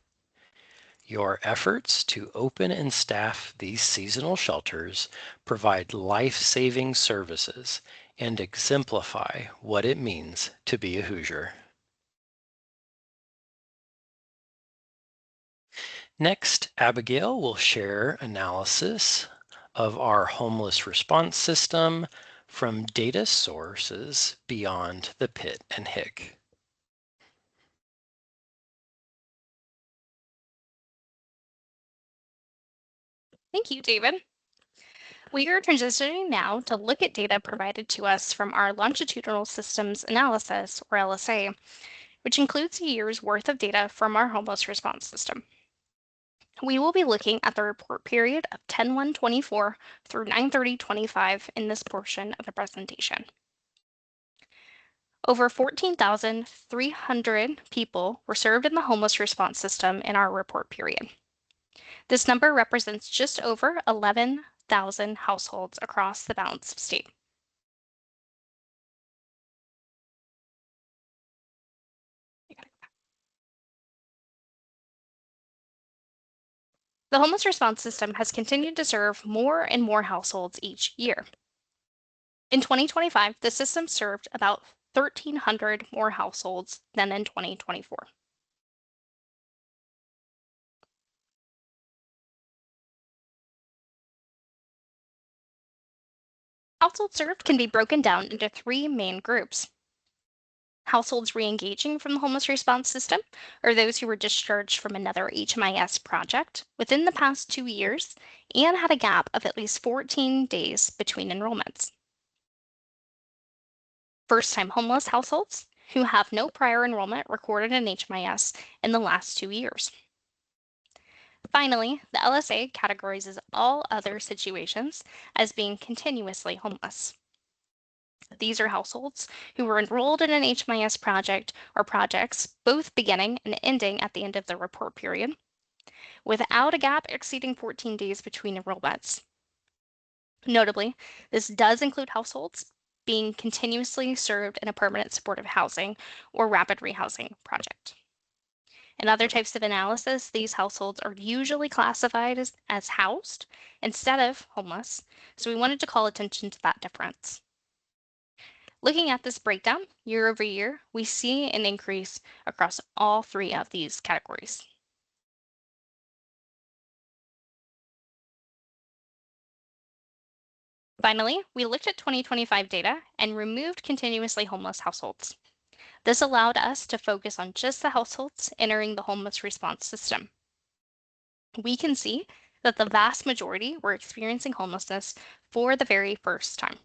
Your efforts to open and staff these seasonal shelters provide life-saving services and exemplify what it means to be a Hoosier. Next, Abigail will share analysis of our homeless response system from data sources beyond the pit and hick. Thank you, David. We are transitioning now to look at data provided to us from our Longitudinal Systems Analysis, or LSA, which includes a year's worth of data from our homeless response system. We will be looking at the report period of 10/1/24 through 9/30/25 in this portion of the presentation. Over 14,300 people were served in the homeless response system in our report period. This number represents just over 11,000 households across the balance of state. The homeless response system has continued to serve more and more households each year. In 2025, the system served about 1,300 more households than in 2024. Households served can be broken down into three main groups. Households re-engaging from the homeless response system are those who were discharged from another HMIS project within the past 2 years and had a gap of at least 14 days between enrollments. First-time homeless households who have no prior enrollment recorded in HMIS in the last 2 years. Finally, the LSA categorizes all other situations as being continuously homeless. These are households who were enrolled in an HMIS project or projects, both beginning and ending at the end of the report period, without a gap exceeding 14 days between enrollments. Notably, this does include households being continuously served in a permanent supportive housing or rapid rehousing project. In other types of analysis, these households are usually classified as housed instead of homeless, so we wanted to call attention to that difference. Looking at this breakdown year over year, we see an increase across all three of these categories. Finally, we looked at 2025 data and removed continuously homeless households. This allowed us to focus on just the households entering the homeless response system. We can see that the vast majority were experiencing homelessness for the very first time.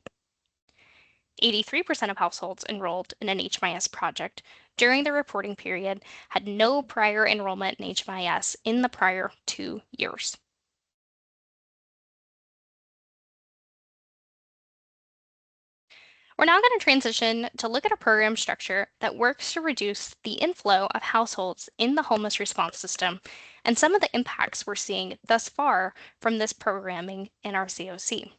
83% of households enrolled in an HMIS project during the reporting period had no prior enrollment in HMIS in the prior 2 years. We're now going to transition to look at a program structure that works to reduce the inflow of households in the homeless response system and some of the impacts we're seeing thus far from this programming in our CoC.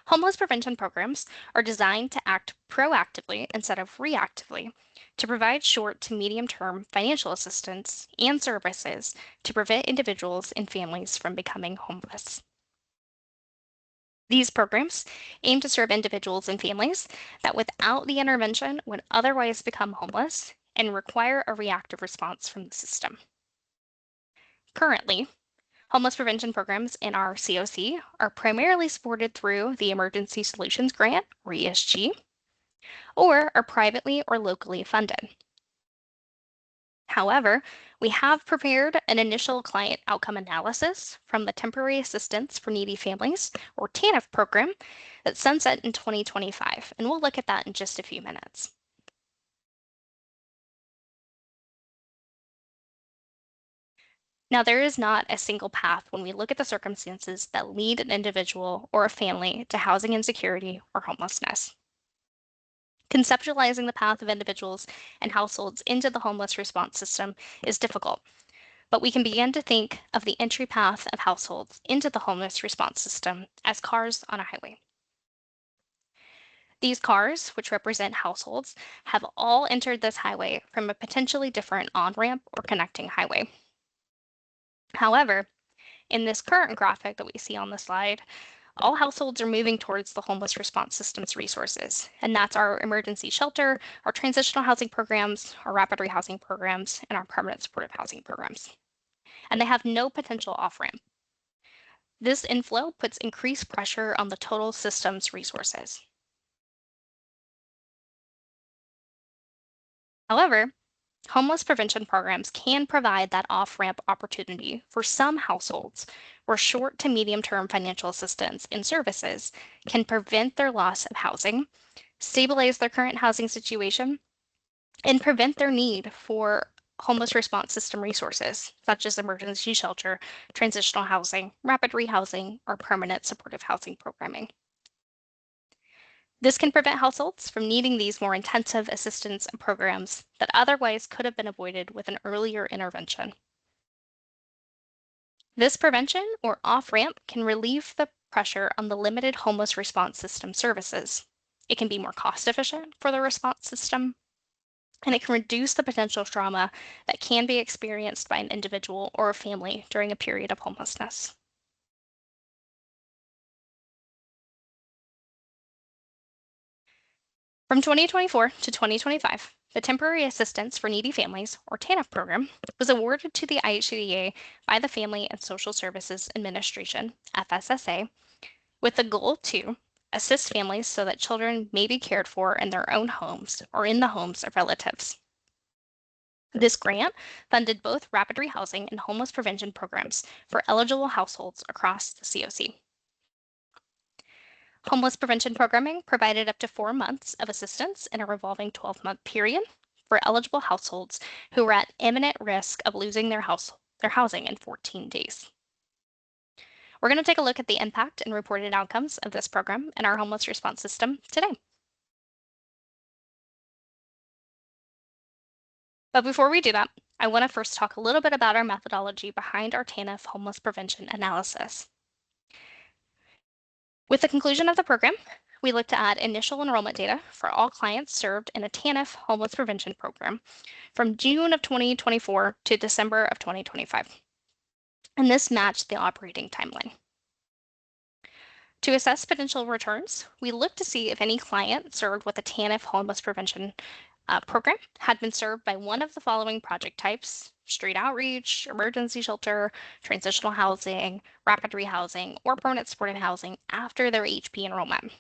Homeless prevention programs are designed to act proactively instead of reactively to provide short to medium-term financial assistance and services to prevent individuals and families from becoming homeless. These programs aim to serve individuals and families that without the intervention would otherwise become homeless and require a reactive response from the system. Currently, homeless prevention programs in our CoC are primarily supported through the Emergency Solutions Grant, or ESG, or are privately or locally funded. However, we have prepared an initial client outcome analysis from the Temporary Assistance for Needy Families, or TANF program, that sunset in 2025, and we'll look at that in just a few minutes. Now, there is not a single path when we look at the circumstances that lead an individual or a family to housing insecurity or homelessness. Conceptualizing the path of individuals and households into the homeless response system is difficult, but we can begin to think of the entry path of households into the homeless response system as cars on a highway. These cars, which represent households, have all entered this highway from a potentially different on-ramp or connecting highway. However, in this current graphic that we see on the slide, all households are moving towards the homeless response system's resources, and that's our emergency shelter, our transitional housing programs, our rapid rehousing programs, and our permanent supportive housing programs. And they have no potential off-ramp. This inflow puts increased pressure on the total system's resources. However, homeless prevention programs can provide that off-ramp opportunity for some households where short to medium-term financial assistance and services can prevent their loss of housing, stabilize their current housing situation, and prevent their need for homeless response system resources, such as emergency shelter, transitional housing, rapid rehousing, or permanent supportive housing programming. This can prevent households from needing these more intensive assistance and programs that otherwise could have been avoided with an earlier intervention. This prevention or off-ramp can relieve the pressure on the limited homeless response system services. It can be more cost efficient for the response system, and it can reduce the potential trauma that can be experienced by an individual or a family during a period of homelessness. From 2024 to 2025, the Temporary Assistance for Needy Families, or TANF program, was awarded to the IHCDA by the Family and Social Services Administration, FSSA, with the goal to assist families so that children may be cared for in their own homes or in the homes of relatives. This grant funded both rapid rehousing and homeless prevention programs for eligible households across the CoC. Homeless prevention programming provided up to 4 months of assistance in a revolving 12-month period for eligible households who were at imminent risk of losing their housing in 14 days. We're going to take a look at the impact and reported outcomes of this program in our homeless response system today. But before we do that, I want to first talk a little bit about our methodology behind our TANF homeless prevention analysis. With the conclusion of the program, we looked to add initial enrollment data for all clients served in a TANF homeless prevention program from June of 2024 to December of 2025. And this matched the operating timeline. To assess potential returns, we looked to see if any client served with a TANF homeless prevention program had been served by one of the following project types: street outreach, emergency shelter, transitional housing, rapid rehousing, or permanent supportive housing after their HP enrollment.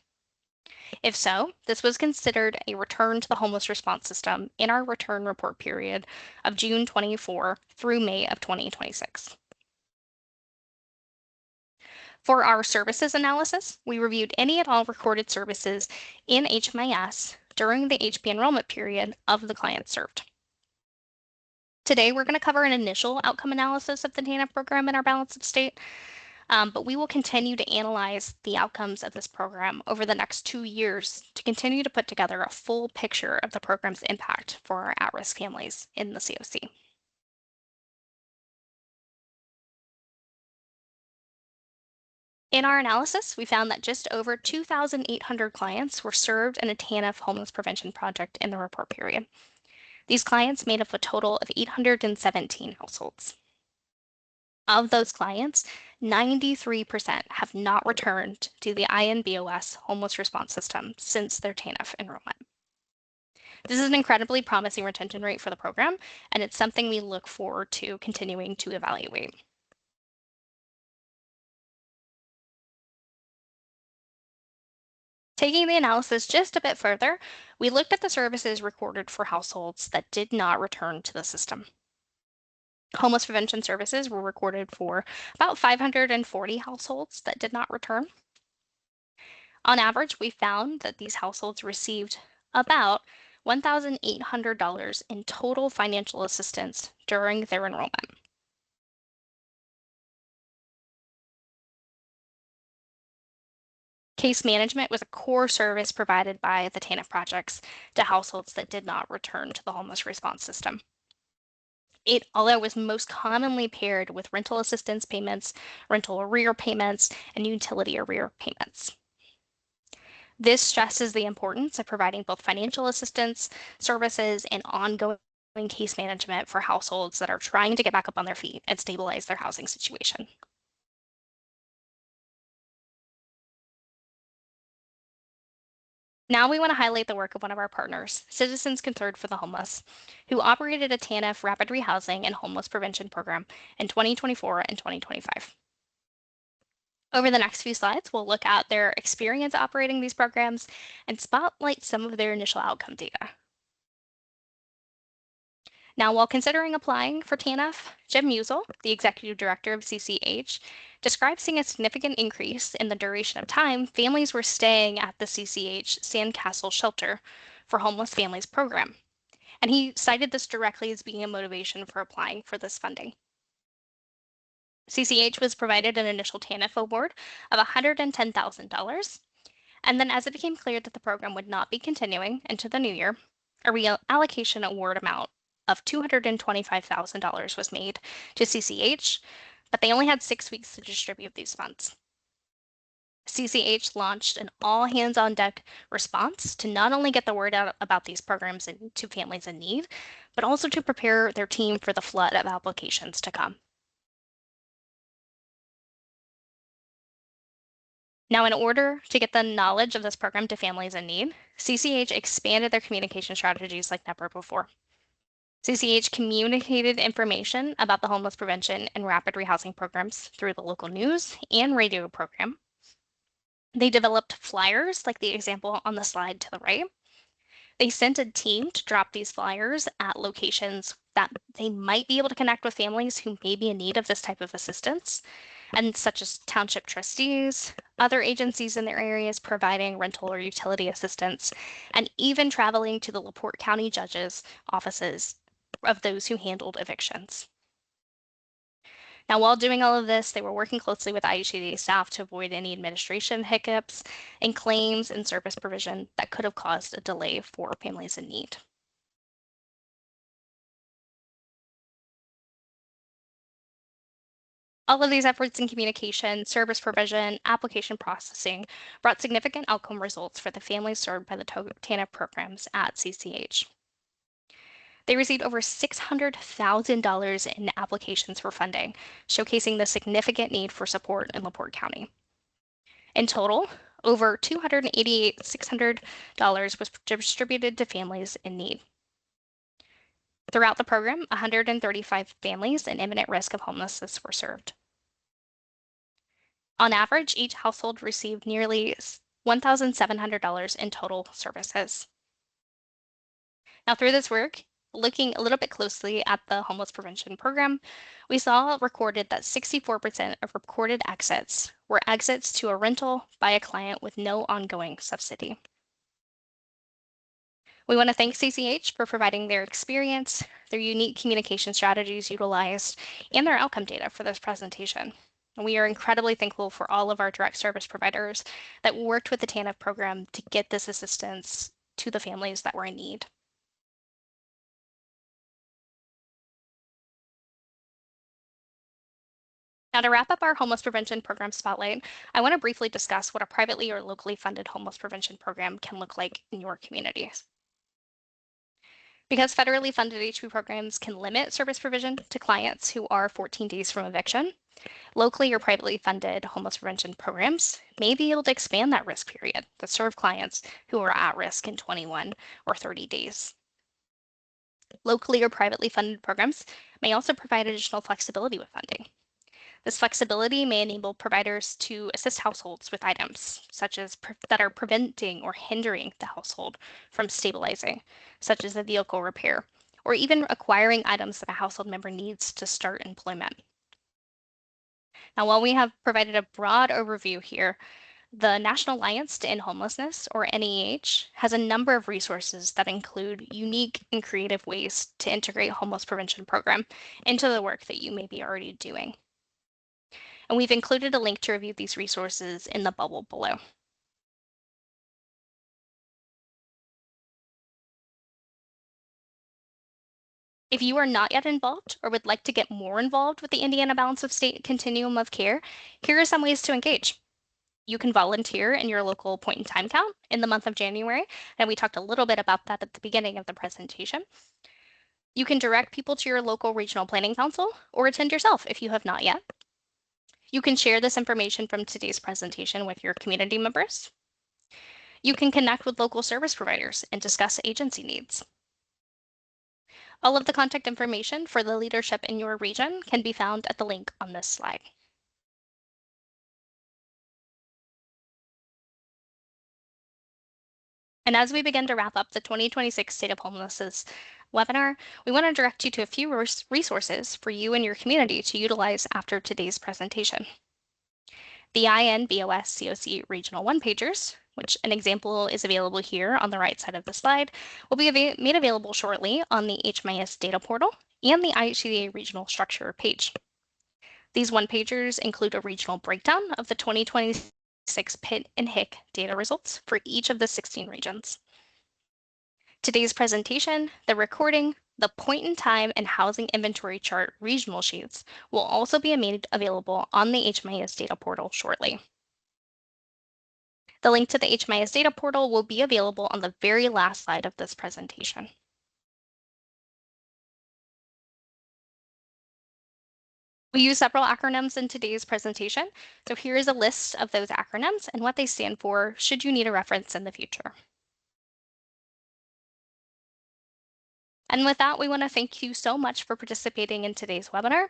If so, this was considered a return to the homeless response system in our return report period of June 24 through May of 2026. For our services analysis, we reviewed any and all recorded services in HMIS during the HP enrollment period of the client served. Today, we're going to cover an initial outcome analysis of the TANF program in our balance of state, but we will continue to analyze the outcomes of this program over the next 2 years to continue to put together a full picture of the program's impact for our at-risk families in the CoC. In our analysis, we found that just over 2,800 clients were served in a TANF homeless prevention project in the report period. These clients made up a total of 817 households. Of those clients, 93% have not returned to the BoS homeless response system since their TANF enrollment. This is an incredibly promising retention rate for the program, and it's something we look forward to continuing to evaluate. Taking the analysis just a bit further, we looked at the services recorded for households that did not return to the system. Homeless prevention services were recorded for about 540 households that did not return. On average, we found that these households received about $1,800 in total financial assistance during their enrollment. Case management was a core service provided by the TANF projects to households that did not return to the homeless response system. Although it was most commonly paired with rental assistance payments, rental arrear payments, and utility arrear payments. This stresses the importance of providing both financial assistance services and ongoing case management for households that are trying to get back up on their feet and stabilize their housing situation. Now we want to highlight the work of one of our partners, Citizens Concerned for the Homeless, who operated a TANF rapid rehousing and homeless prevention program in 2024 and 2025. Over the next few slides, we'll look at their experience operating these programs and spotlight some of their initial outcome data. Now, while considering applying for TANF, Jim Musel, the executive director of CCH, described seeing a significant increase in the duration of time families were staying at the CCH Sandcastle Shelter for Homeless Families program. And he cited this directly as being a motivation for applying for this funding. CCH was provided an initial TANF award of $110,000. And then as it became clear that the program would not be continuing into the new year, a reallocation award amount of $225,000 was made to CCH, but they only had 6 weeks to distribute these funds. CCH launched an all-hands-on-deck response to not only get the word out about these programs to families in need, but also to prepare their team for the flood of applications to come. Now, in order to get the knowledge of this program to families in need, CCH expanded their communication strategies like never before. CCH communicated information about the homeless prevention and rapid rehousing programs through the local news and radio program. They developed flyers, like the example on the slide to the right. They sent a team to drop these flyers at locations that they might be able to connect with families who may be in need of this type of assistance, and such as township trustees, other agencies in their areas providing rental or utility assistance, and even traveling to the LaPorte County judges' offices of those who handled evictions. Now, while doing all of this, they were working closely with IHCD staff to avoid any administration hiccups and claims and service provision that could have caused a delay for families in need. All of these efforts in communication, service provision, application processing brought significant outcome results for the families served by the TANF programs at CCH. They received over $600,000 in applications for funding, showcasing the significant need for support in LaPorte County. In total, over $288,600 was distributed to families in need. Throughout the program, 135 families in imminent risk of homelessness were served. On average, each household received nearly $1,700 in total services. Now, through this work, looking a little bit closely at the homeless prevention program, we saw recorded that 64% of recorded exits were exits to a rental by a client with no ongoing subsidy. We want to thank CCH for providing their experience, their unique communication strategies utilized, and their outcome data for this presentation. And we are incredibly thankful for all of our direct service providers that worked with the TANF program to get this assistance to the families that were in need. Now, to wrap up our homeless prevention program spotlight, I want to briefly discuss what a privately or locally funded homeless prevention program can look like in your communities. Because federally funded HP programs can limit service provision to clients who are 14 days from eviction, locally or privately funded homeless prevention programs may be able to expand that risk period to serve clients who are at risk in 21 or 30 days. Locally or privately funded programs may also provide additional flexibility with funding. This flexibility may enable providers to assist households with items such as that are preventing or hindering the household from stabilizing, such as a vehicle repair, or even acquiring items that a household member needs to start employment. Now, while we have provided a broad overview here, the National Alliance to End Homelessness, or NEH, has a number of resources that include unique and creative ways to integrate homeless prevention program into the work that you may be already doing. And we've included a link to review these resources in the bubble below. If you are not yet involved or would like to get more involved with the Indiana Balance of State Continuum of Care, here are some ways to engage. You can volunteer in your local point in time count in the month of January, and we talked a little bit about that at the beginning of the presentation. You can direct people to your local regional planning council or attend yourself if you have not yet. You can share this information from today's presentation with your community members. You can connect with local service providers and discuss agency needs. All of the contact information for the leadership in your region can be found at the link on this slide. And as we begin to wrap up the 2026 State of Homelessness webinar, we want to direct you to a few resources for you and your community to utilize after today's presentation. The BoS CoC Regional One-Pagers, which an example is available here on the right side of the slide, will be made available shortly on the HMIS data portal and the IHCDA regional structure page. These one-pagers include a regional breakdown of the 2026 PIT and HIC data results for each of the 16 regions. Today's presentation, the recording, the point-in-time and housing inventory chart regional sheets will also be made available on the HMIS data portal shortly. The link to the HMIS data portal will be available on the very last slide of this presentation. We use several acronyms in today's presentation, so here is a list of those acronyms and what they stand for should you need a reference in the future. And with that, we want to thank you so much for participating in today's webinar.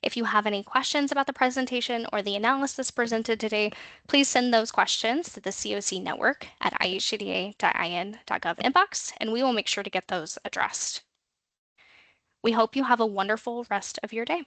If you have any questions about the presentation or the analysis presented today, please send those questions to the CoC network at ihcda.in.gov inbox, and we will make sure to get those addressed. We hope you have a wonderful rest of your day.